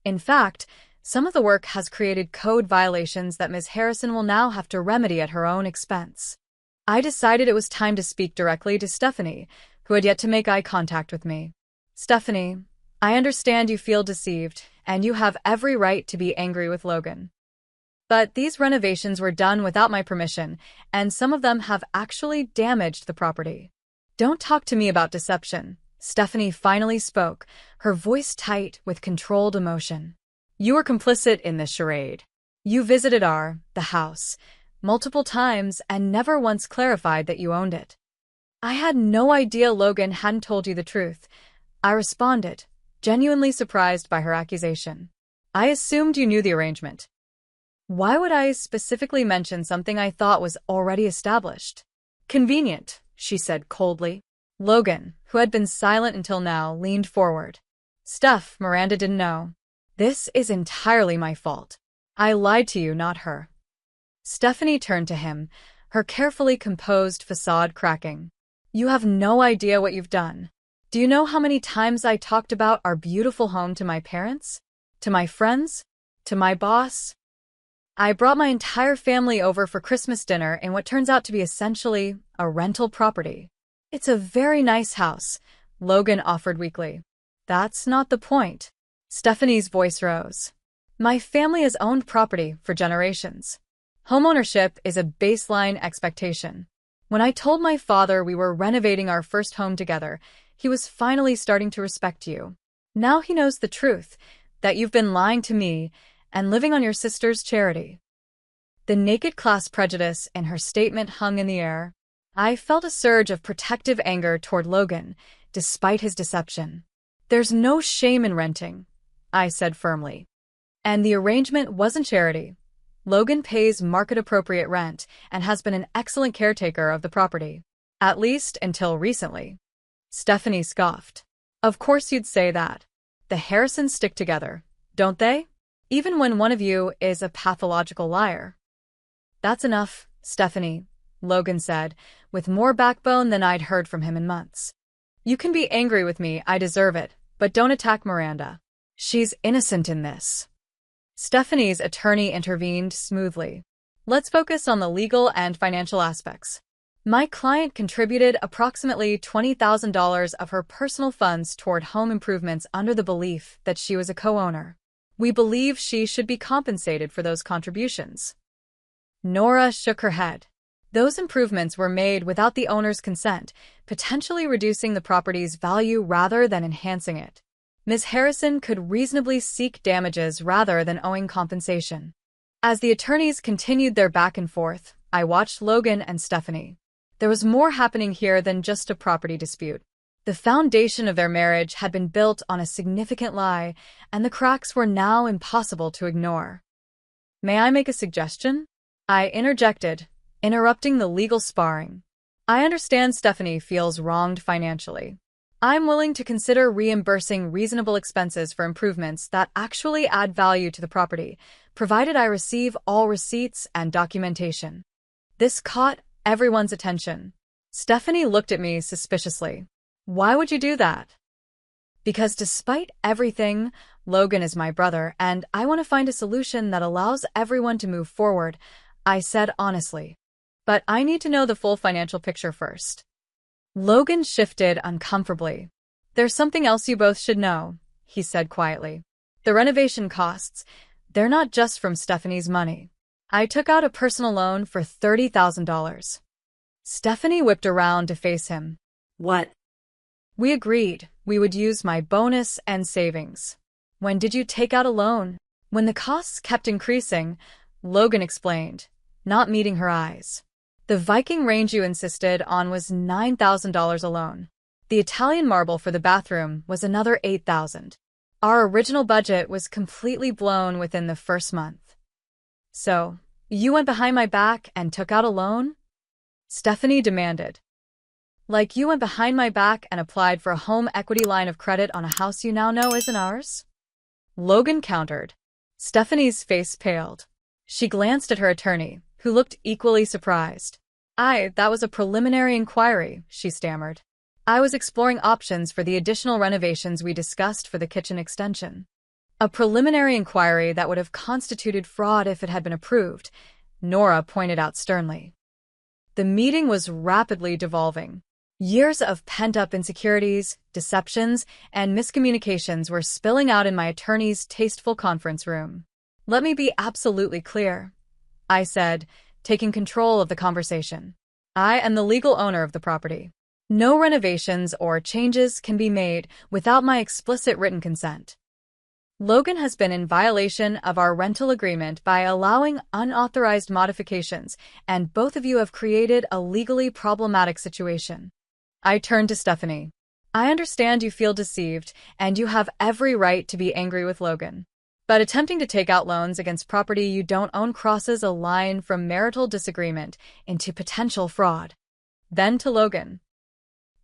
In fact, some of the work has created code violations that Ms. Harrison will now have to remedy at her own expense. I decided it was time to speak directly to Stephanie, who had yet to make eye contact with me. Stephanie, I understand you feel deceived, and you have every right to be angry with Logan. But these renovations were done without my permission, and some of them have actually damaged the property. Don't talk to me about deception. Stephanie finally spoke, her voice tight with controlled emotion. You were complicit in this charade. You visited the house, multiple times and never once clarified that you owned it. I had no idea Logan hadn't told you the truth. I responded, genuinely surprised by her accusation. I assumed you knew the arrangement. Why would I specifically mention something I thought was already established? Convenient, she said coldly. Logan, who had been silent until now, leaned forward. Steph, Miranda didn't know. This is entirely my fault. I lied to you, not her. Stephanie turned to him, her carefully composed facade cracking. You have no idea what you've done. Do you know how many times I talked about our beautiful home to my parents? To my friends? To my boss? I brought my entire family over for Christmas dinner in what turns out to be essentially a rental property. It's a very nice house, Logan offered weakly. That's not the point. Stephanie's voice rose. My family has owned property for generations. Homeownership is a baseline expectation. When I told my father we were renovating our first home together, he was finally starting to respect you. Now he knows the truth, that you've been lying to me and living on your sister's charity. The naked class prejudice in her statement hung in the air. I felt a surge of protective anger toward Logan, despite his deception. There's no shame in renting, I said firmly. And the arrangement wasn't charity. Logan pays market-appropriate rent and has been an excellent caretaker of the property, at least until recently. Stephanie scoffed. Of course you'd say that. The Harrisons stick together, don't they? Even when one of you is a pathological liar. That's enough, Stephanie, Logan said, with more backbone than I'd heard from him in months. You can be angry with me, I deserve it, but don't attack Miranda. She's innocent in this. Stephanie's attorney intervened smoothly. Let's focus on the legal and financial aspects. My client contributed approximately $20,000 of her personal funds toward home improvements under the belief that she was a co-owner. We believe she should be compensated for those contributions. Nora shook her head. Those improvements were made without the owner's consent, potentially reducing the property's value rather than enhancing it. Ms. Harrison could reasonably seek damages rather than owing compensation. As the attorneys continued their back and forth, I watched Logan and Stephanie. There was more happening here than just a property dispute. The foundation of their marriage had been built on a significant lie, and the cracks were now impossible to ignore. May I make a suggestion? I interjected, interrupting the legal sparring. I understand Stephanie feels wronged financially. I'm willing to consider reimbursing reasonable expenses for improvements that actually add value to the property, provided I receive all receipts and documentation. This caught everyone's attention. Stephanie looked at me suspiciously. Why would you do that? Because despite everything, Logan is my brother, and I want to find a solution that allows everyone to move forward, I said honestly. But I need to know the full financial picture first. Logan shifted uncomfortably. There's something else you both should know, he said quietly. The renovation costs, they're not just from Stephanie's money. I took out a personal loan for $30,000. Stephanie whipped around to face him. What? We agreed we would use my bonus and savings. When did you take out a loan? When the costs kept increasing, Logan explained, not meeting her eyes. The Viking range you insisted on was $9,000 alone. The Italian marble for the bathroom was another $8,000. Our original budget was completely blown within the first month. So, you went behind my back and took out a loan? Stephanie demanded. Like you went behind my back and applied for a home equity line of credit on a house you now know isn't ours? Logan countered. Stephanie's face paled. She glanced at her attorney, who looked equally surprised. That was a preliminary inquiry, she stammered. I was exploring options for the additional renovations we discussed for the kitchen extension. A preliminary inquiry that would have constituted fraud if it had been approved, Nora pointed out sternly. The meeting was rapidly devolving. Years of pent-up insecurities, deceptions, and miscommunications were spilling out in my attorney's tasteful conference room. Let me be absolutely clear, I said, taking control of the conversation. I am the legal owner of the property. No renovations or changes can be made without my explicit written consent. Logan has been in violation of our rental agreement by allowing unauthorized modifications, and both of you have created a legally problematic situation. I turned to Stephanie. I understand you feel deceived, and you have every right to be angry with Logan. But attempting to take out loans against property you don't own crosses a line from marital disagreement into potential fraud. Then to Logan.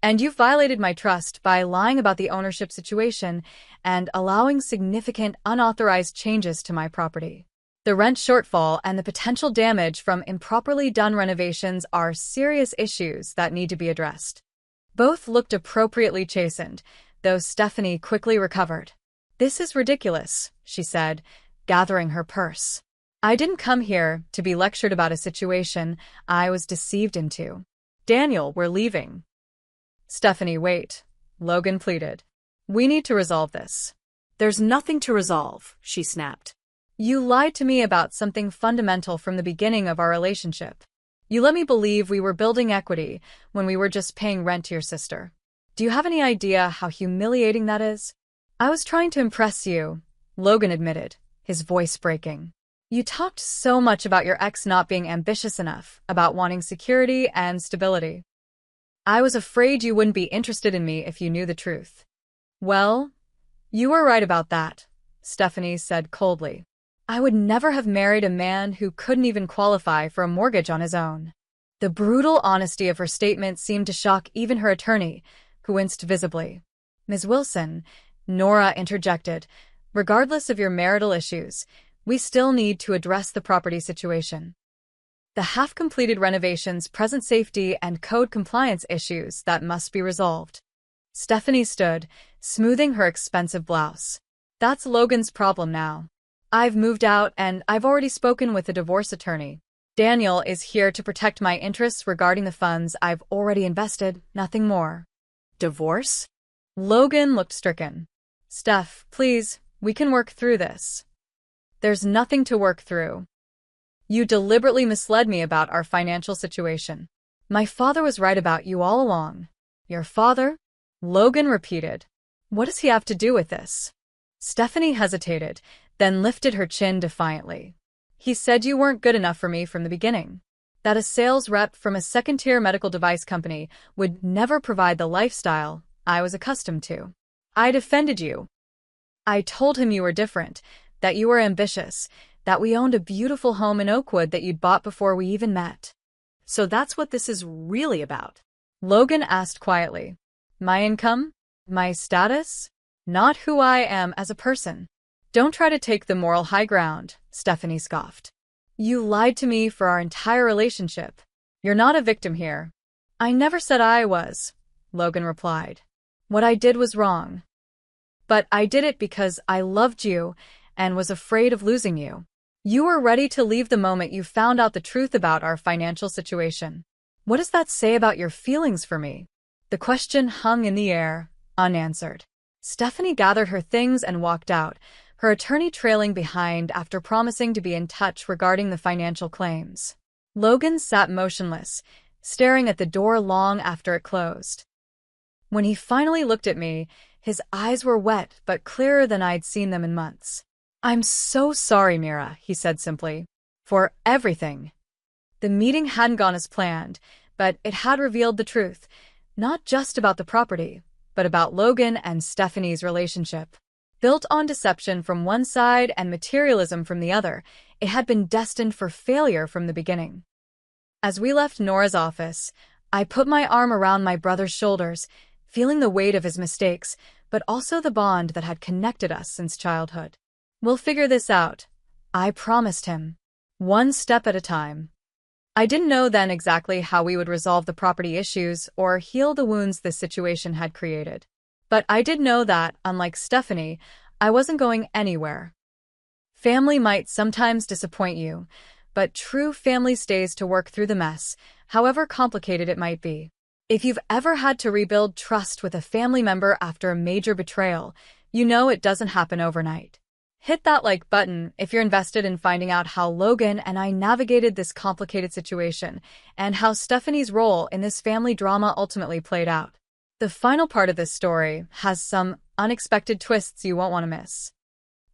And you've violated my trust by lying about the ownership situation and allowing significant unauthorized changes to my property. The rent shortfall and the potential damage from improperly done renovations are serious issues that need to be addressed. Both looked appropriately chastened, though Stephanie quickly recovered. This is ridiculous, she said, gathering her purse. I didn't come here to be lectured about a situation I was deceived into. Daniel, we're leaving. Stephanie, wait, Logan pleaded. We need to resolve this. There's nothing to resolve, she snapped. You lied to me about something fundamental from the beginning of our relationship. You let me believe we were building equity when we were just paying rent to your sister. Do you have any idea how humiliating that is? I was trying to impress you, Logan admitted, his voice breaking. You talked so much about your ex not being ambitious enough, about wanting security and stability. I was afraid you wouldn't be interested in me if you knew the truth. Well, you were right about that, Stephanie said coldly. I would never have married a man who couldn't even qualify for a mortgage on his own. The brutal honesty of her statement seemed to shock even her attorney, who winced visibly. Ms. Wilson, Nora interjected, regardless of your marital issues, we still need to address the property situation. The half-completed renovations present safety and code compliance issues that must be resolved. Stephanie stood, smoothing her expensive blouse. That's Logan's problem now. I've moved out and I've already spoken with a divorce attorney. Daniel is here to protect my interests regarding the funds I've already invested, nothing more. Divorce? Logan looked stricken. Steph, please, we can work through this. There's nothing to work through. You deliberately misled me about our financial situation. My father was right about you all along. Your father? Logan repeated. What does he have to do with this? Stephanie hesitated, then lifted her chin defiantly. He said you weren't good enough for me from the beginning. That a sales rep from a second-tier medical device company would never provide the lifestyle I was accustomed to. I defended you. I told him you were different, that you were ambitious, that we owned a beautiful home in Oakwood that you'd bought before we even met. So that's what this is really about? Logan asked quietly. My income? My status? Not who I am as a person. Don't try to take the moral high ground, Stephanie scoffed. You lied to me for our entire relationship. You're not a victim here. I never said I was, Logan replied. What I did was wrong. But I did it because I loved you and was afraid of losing you. You were ready to leave the moment you found out the truth about our financial situation. What does that say about your feelings for me? The question hung in the air, unanswered. Stephanie gathered her things and walked out, her attorney trailing behind after promising to be in touch regarding the financial claims. Logan sat motionless, staring at the door long after it closed. When he finally looked at me, his eyes were wet but clearer than I'd seen them in months. I'm so sorry, Mira, he said simply. For everything. The meeting hadn't gone as planned, but it had revealed the truth, not just about the property, but about Logan and Stephanie's relationship. Built on deception from one side and materialism from the other, it had been destined for failure from the beginning. As we left Nora's office, I put my arm around my brother's shoulders, feeling the weight of his mistakes, but also the bond that had connected us since childhood. "We'll figure this out," I promised him. "One step at a time." I didn't know then exactly how we would resolve the property issues or heal the wounds this situation had created. But I did know that, unlike Stephanie, I wasn't going anywhere. Family might sometimes disappoint you, but true family stays to work through the mess, however complicated it might be. If you've ever had to rebuild trust with a family member after a major betrayal, you know it doesn't happen overnight. Hit that like button if you're invested in finding out how Logan and I navigated this complicated situation and how Stephanie's role in this family drama ultimately played out. The final part of this story has some unexpected twists you won't want to miss.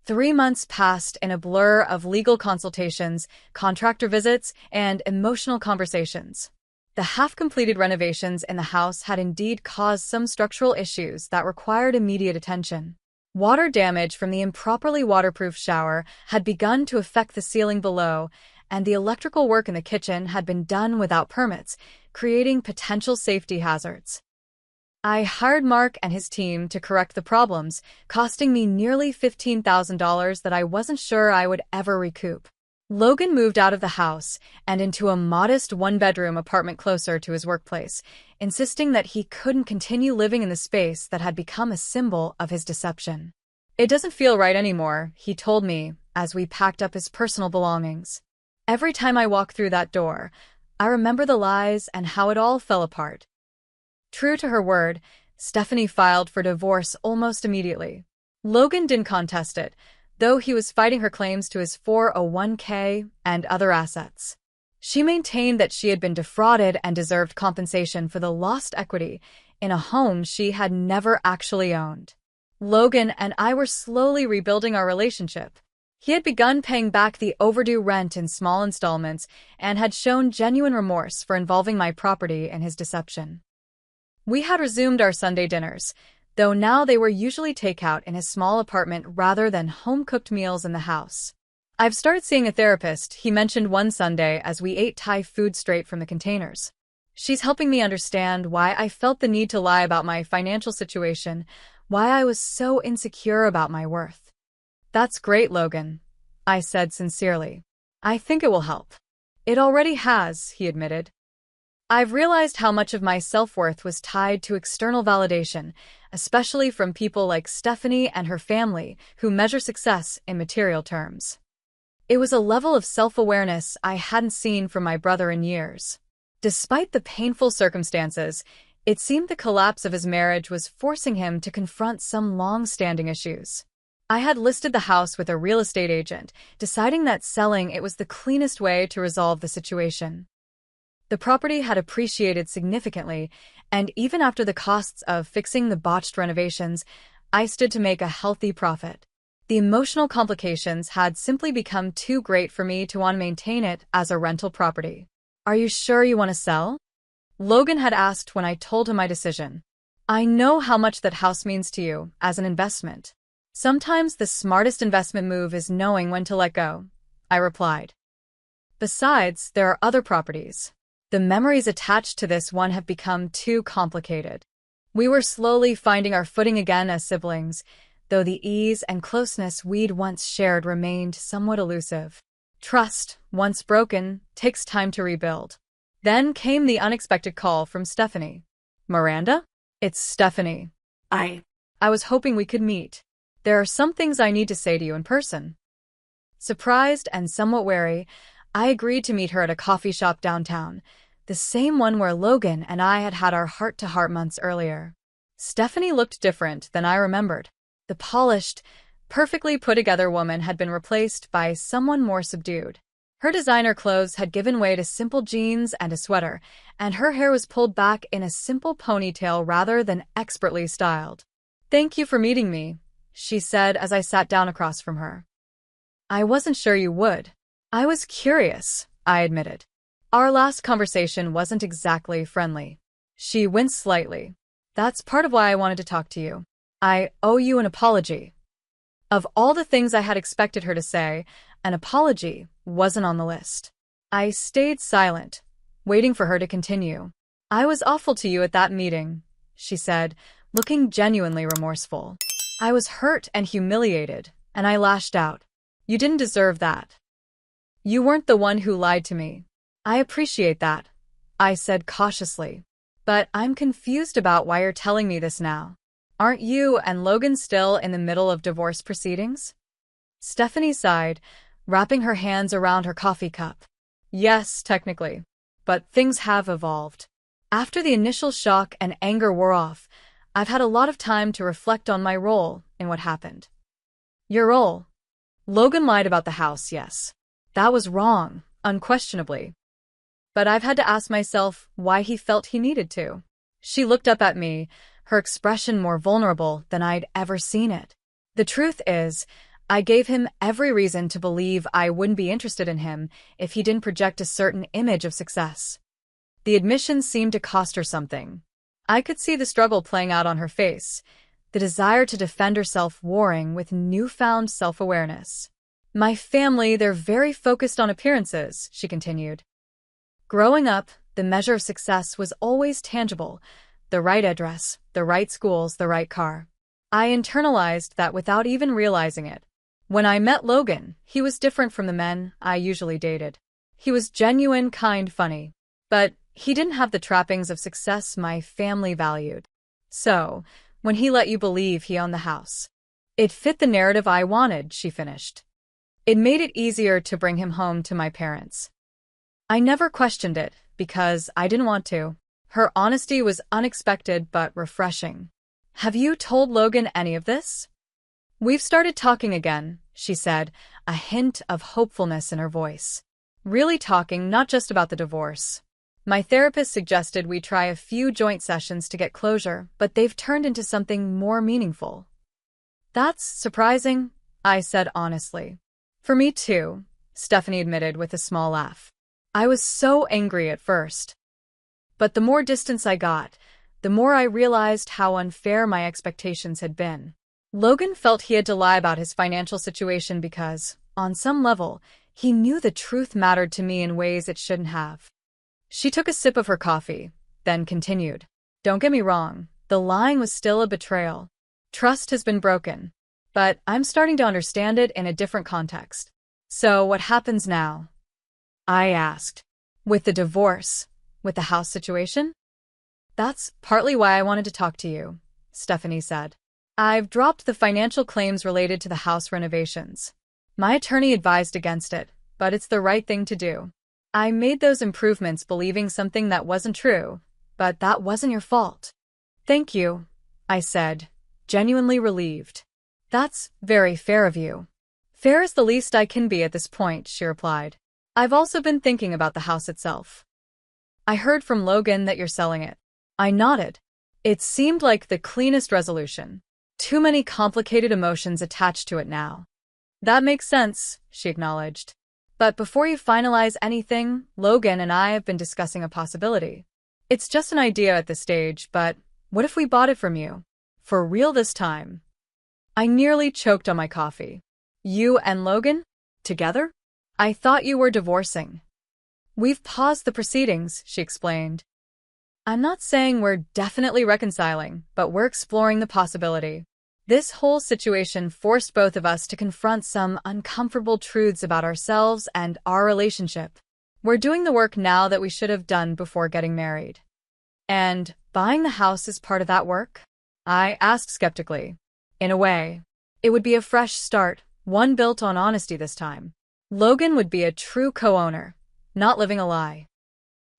3 months passed in a blur of legal consultations, contractor visits, and emotional conversations. The half-completed renovations in the house had indeed caused some structural issues that required immediate attention. Water damage from the improperly waterproof shower had begun to affect the ceiling below, and the electrical work in the kitchen had been done without permits, creating potential safety hazards. I hired Mark and his team to correct the problems, costing me nearly $15,000 that I wasn't sure I would ever recoup. Logan moved out of the house and into a modest one-bedroom apartment closer to his workplace, insisting that he couldn't continue living in the space that had become a symbol of his deception. "It doesn't feel right anymore," he told me as we packed up his personal belongings. "Every time I walk through that door, I remember the lies and how it all fell apart." True to her word, Stephanie filed for divorce almost immediately. Logan didn't contest it, though he was fighting her claims to his 401k and other assets. She maintained that she had been defrauded and deserved compensation for the lost equity in a home she had never actually owned. Logan and I were slowly rebuilding our relationship. He had begun paying back the overdue rent in small installments and had shown genuine remorse for involving my property in his deception. We had resumed our Sunday dinners, though now they were usually takeout in his small apartment rather than home-cooked meals in the house. "I've started seeing a therapist," he mentioned one Sunday as we ate Thai food straight from the containers. "She's helping me understand why I felt the need to lie about my financial situation, why I was so insecure about my worth." "That's great, Logan," I said sincerely. "I think it will help." "It already has," he admitted. "I've realized how much of my self-worth was tied to external validation, especially from people like Stephanie and her family, who measure success in material terms." It was a level of self-awareness I hadn't seen from my brother in years. Despite the painful circumstances, it seemed the collapse of his marriage was forcing him to confront some long-standing issues. I had listed the house with a real estate agent, deciding that selling it was the cleanest way to resolve the situation. The property had appreciated significantly, and even after the costs of fixing the botched renovations, I stood to make a healthy profit. The emotional complications had simply become too great for me to want to maintain it as a rental property. "Are you sure you want to sell?" Logan had asked when I told him my decision. "I know how much that house means to you as an investment. Sometimes the smartest investment move is knowing when to let go," I replied. "Besides, there are other properties. The memories attached to this one have become too complicated." We were slowly finding our footing again as siblings, though the ease and closeness we'd once shared remained somewhat elusive. Trust, once broken, takes time to rebuild. Then came the unexpected call from Stephanie. "Miranda? It's Stephanie. I was hoping we could meet. There are some things I need to say to you in person." Surprised and somewhat wary, I agreed to meet her at a coffee shop downtown, the same one where Logan and I had had our heart-to-heart months earlier. Stephanie looked different than I remembered. The polished, perfectly put-together woman had been replaced by someone more subdued. Her designer clothes had given way to simple jeans and a sweater, and her hair was pulled back in a simple ponytail rather than expertly styled. "Thank you for meeting me," she said as I sat down across from her. "I wasn't sure you would. I was curious," I admitted. "Our last conversation wasn't exactly friendly." She winced slightly. "That's part of why I wanted to talk to you. I owe you an apology." Of all the things I had expected her to say, an apology wasn't on the list. I stayed silent, waiting for her to continue. I was awful to you at that meeting, she said, looking genuinely remorseful. I was hurt and humiliated, and I lashed out. You didn't deserve that. You weren't the one who lied to me. I appreciate that, I said cautiously. But I'm confused about why you're telling me this now. Aren't you and Logan still in the middle of divorce proceedings? Stephanie sighed, wrapping her hands around her coffee cup. Yes, technically. But things have evolved. After the initial shock and anger wore off, I've had a lot of time to reflect on my role in what happened. Your role? Logan lied about the house, yes. That was wrong, unquestionably. But I've had to ask myself why he felt he needed to. She looked up at me, her expression more vulnerable than I'd ever seen it. The truth is, I gave him every reason to believe I wouldn't be interested in him if he didn't project a certain image of success. The admission seemed to cost her something. I could see the struggle playing out on her face, the desire to defend herself warring with newfound self-awareness. My family, they're very focused on appearances, she continued. Growing up, the measure of success was always tangible. The right address, the right schools, the right car. I internalized that without even realizing it. When I met Logan, he was different from the men I usually dated. He was genuine, kind, funny. But he didn't have the trappings of success my family valued. So, when he let you believe he owned the house, it fit the narrative I wanted, she finished. It made it easier to bring him home to my parents. I never questioned it, because I didn't want to. Her honesty was unexpected but refreshing. Have you told Logan any of this? We've started talking again, she said, a hint of hopefulness in her voice. Really talking, not just about the divorce. My therapist suggested we try a few joint sessions to get closure, but they've turned into something more meaningful. That's surprising, I said honestly. For me too, Stephanie admitted with a small laugh. I was so angry at first. But the more distance I got, the more I realized how unfair my expectations had been. Logan felt he had to lie about his financial situation because, on some level, he knew the truth mattered to me in ways it shouldn't have. She took a sip of her coffee, then continued. Don't get me wrong, the lying was still a betrayal. Trust has been broken. But I'm starting to understand it in a different context. So what happens now? I asked. With the divorce? With the house situation? That's partly why I wanted to talk to you, Stephanie said. I've dropped the financial claims related to the house renovations. My attorney advised against it, but it's the right thing to do. I made those improvements believing something that wasn't true, but that wasn't your fault. Thank you, I said, genuinely relieved. That's very fair of you. Fair is the least I can be at this point, she replied. I've also been thinking about the house itself. I heard from Logan that you're selling it. I nodded. It seemed like the cleanest resolution. Too many complicated emotions attached to it now. That makes sense, she acknowledged. But before you finalize anything, Logan and I have been discussing a possibility. It's just an idea at this stage, but what if we bought it from you? For real this time. I nearly choked on my coffee. You and Logan? Together? I thought you were divorcing. We've paused the proceedings, she explained. I'm not saying we're definitely reconciling, but we're exploring the possibility. This whole situation forced both of us to confront some uncomfortable truths about ourselves and our relationship. We're doing the work now that we should have done before getting married. And buying the house is part of that work? I asked skeptically. In a way. It would be a fresh start, one built on honesty this time. Logan would be a true co-owner, not living a lie.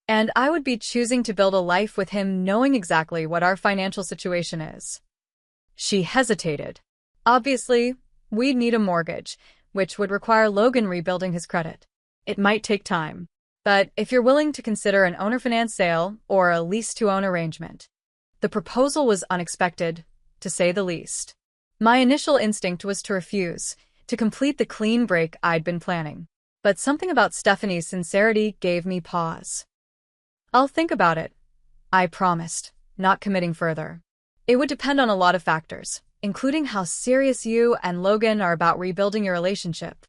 And I would be choosing to build a life with him knowing exactly what our financial situation is. She hesitated. Obviously, we'd need a mortgage, which would require Logan rebuilding his credit. It might take time. But if you're willing to consider an owner-finance sale or a lease-to-own arrangement. The proposal was unexpected, to say the least. My initial instinct was to refuse, to complete the clean break I'd been planning. But something about Stephanie's sincerity gave me pause. I'll think about it, I promised, not committing further. It would depend on a lot of factors, including how serious you and Logan are about rebuilding your relationship.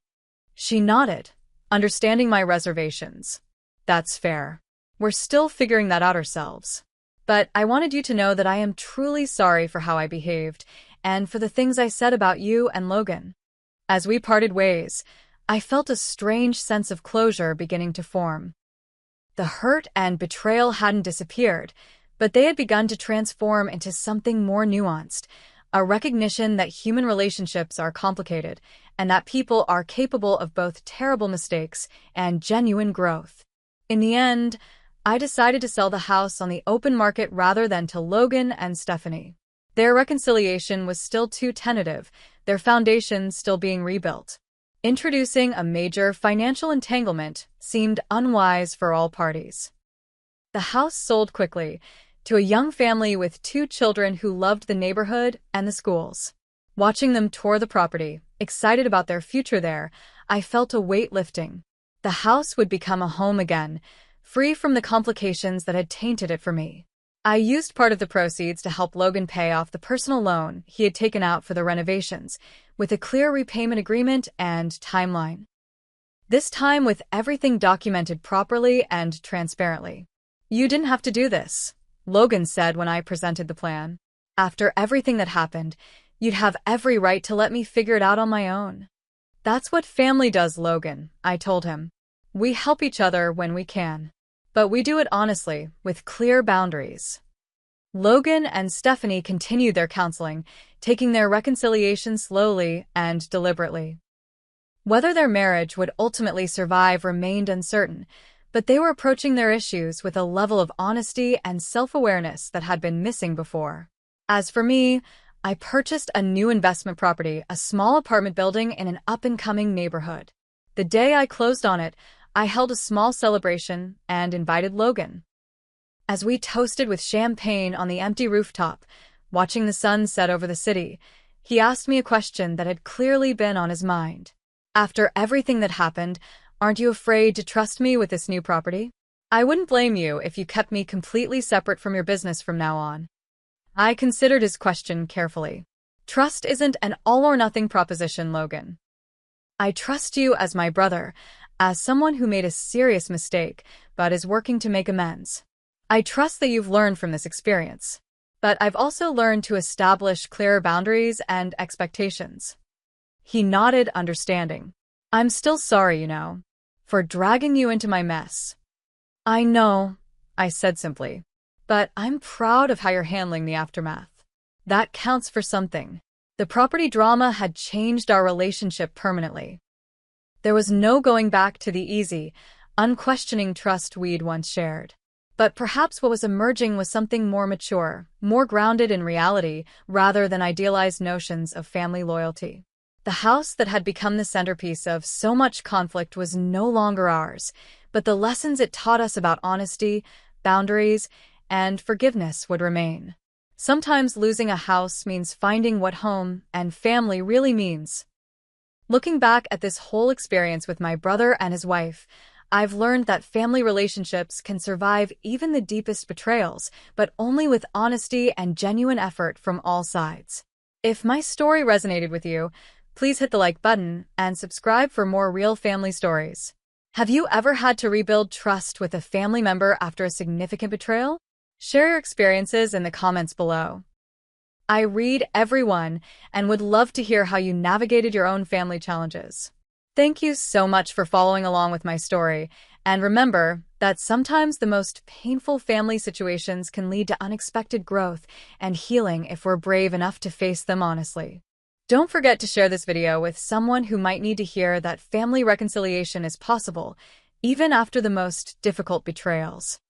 She nodded, understanding my reservations. That's fair. We're still figuring that out ourselves. But I wanted you to know that I am truly sorry for how I behaved and for the things I said about you and Logan. As we parted ways, I felt a strange sense of closure beginning to form. The hurt and betrayal hadn't disappeared, but they had begun to transform into something more nuanced, a recognition that human relationships are complicated and that people are capable of both terrible mistakes and genuine growth. In the end, I decided to sell the house on the open market rather than to Logan and Stephanie. Their reconciliation was still too tentative, their foundation still being rebuilt. Introducing a major financial entanglement seemed unwise for all parties. The house sold quickly to a young family with 2 children who loved the neighborhood and the schools. Watching them tour the property, excited about their future there, I felt a weight lifting. The house would become a home again, free from the complications that had tainted it for me. I used part of the proceeds to help Logan pay off the personal loan he had taken out for the renovations, with a clear repayment agreement and timeline. This time with everything documented properly and transparently. "You didn't have to do this," Logan said when I presented the plan. "After everything that happened, you'd have every right to let me figure it out on my own." "That's what family does, Logan," I told him. "We help each other when we can. But we do it honestly, with clear boundaries." Logan and Stephanie continued their counseling, taking their reconciliation slowly and deliberately. Whether their marriage would ultimately survive remained uncertain, but they were approaching their issues with a level of honesty and self-awareness that had been missing before. As for me, I purchased a new investment property, a small apartment building in an up-and-coming neighborhood. The day I closed on it, I held a small celebration and invited Logan. As we toasted with champagne on the empty rooftop, watching the sun set over the city, he asked me a question that had clearly been on his mind. "After everything that happened, aren't you afraid to trust me with this new property? I wouldn't blame you if you kept me completely separate from your business from now on." I considered his question carefully. "Trust isn't an all-or-nothing proposition, Logan. I trust you as my brother, as someone who made a serious mistake but is working to make amends. I trust that you've learned from this experience. But I've also learned to establish clearer boundaries and expectations." He nodded, understanding. "I'm still sorry, for dragging you into my mess." "I know," I said simply. "But I'm proud of how you're handling the aftermath. That counts for something." The property drama had changed our relationship permanently. There was no going back to the easy, unquestioning trust we'd once shared. But perhaps what was emerging was something more mature, more grounded in reality, rather than idealized notions of family loyalty. The house that had become the centerpiece of so much conflict was no longer ours, but the lessons it taught us about honesty, boundaries, and forgiveness would remain. Sometimes losing a house means finding what home and family really means. Looking back at this whole experience with my brother and his wife, I've learned that family relationships can survive even the deepest betrayals, but only with honesty and genuine effort from all sides. If my story resonated with you, please hit the like button and subscribe for more real family stories. Have you ever had to rebuild trust with a family member after a significant betrayal? Share your experiences in the comments below. I read every one and would love to hear how you navigated your own family challenges. Thank you so much for following along with my story, and remember that sometimes the most painful family situations can lead to unexpected growth and healing if we're brave enough to face them honestly. Don't forget to share this video with someone who might need to hear that family reconciliation is possible, even after the most difficult betrayals.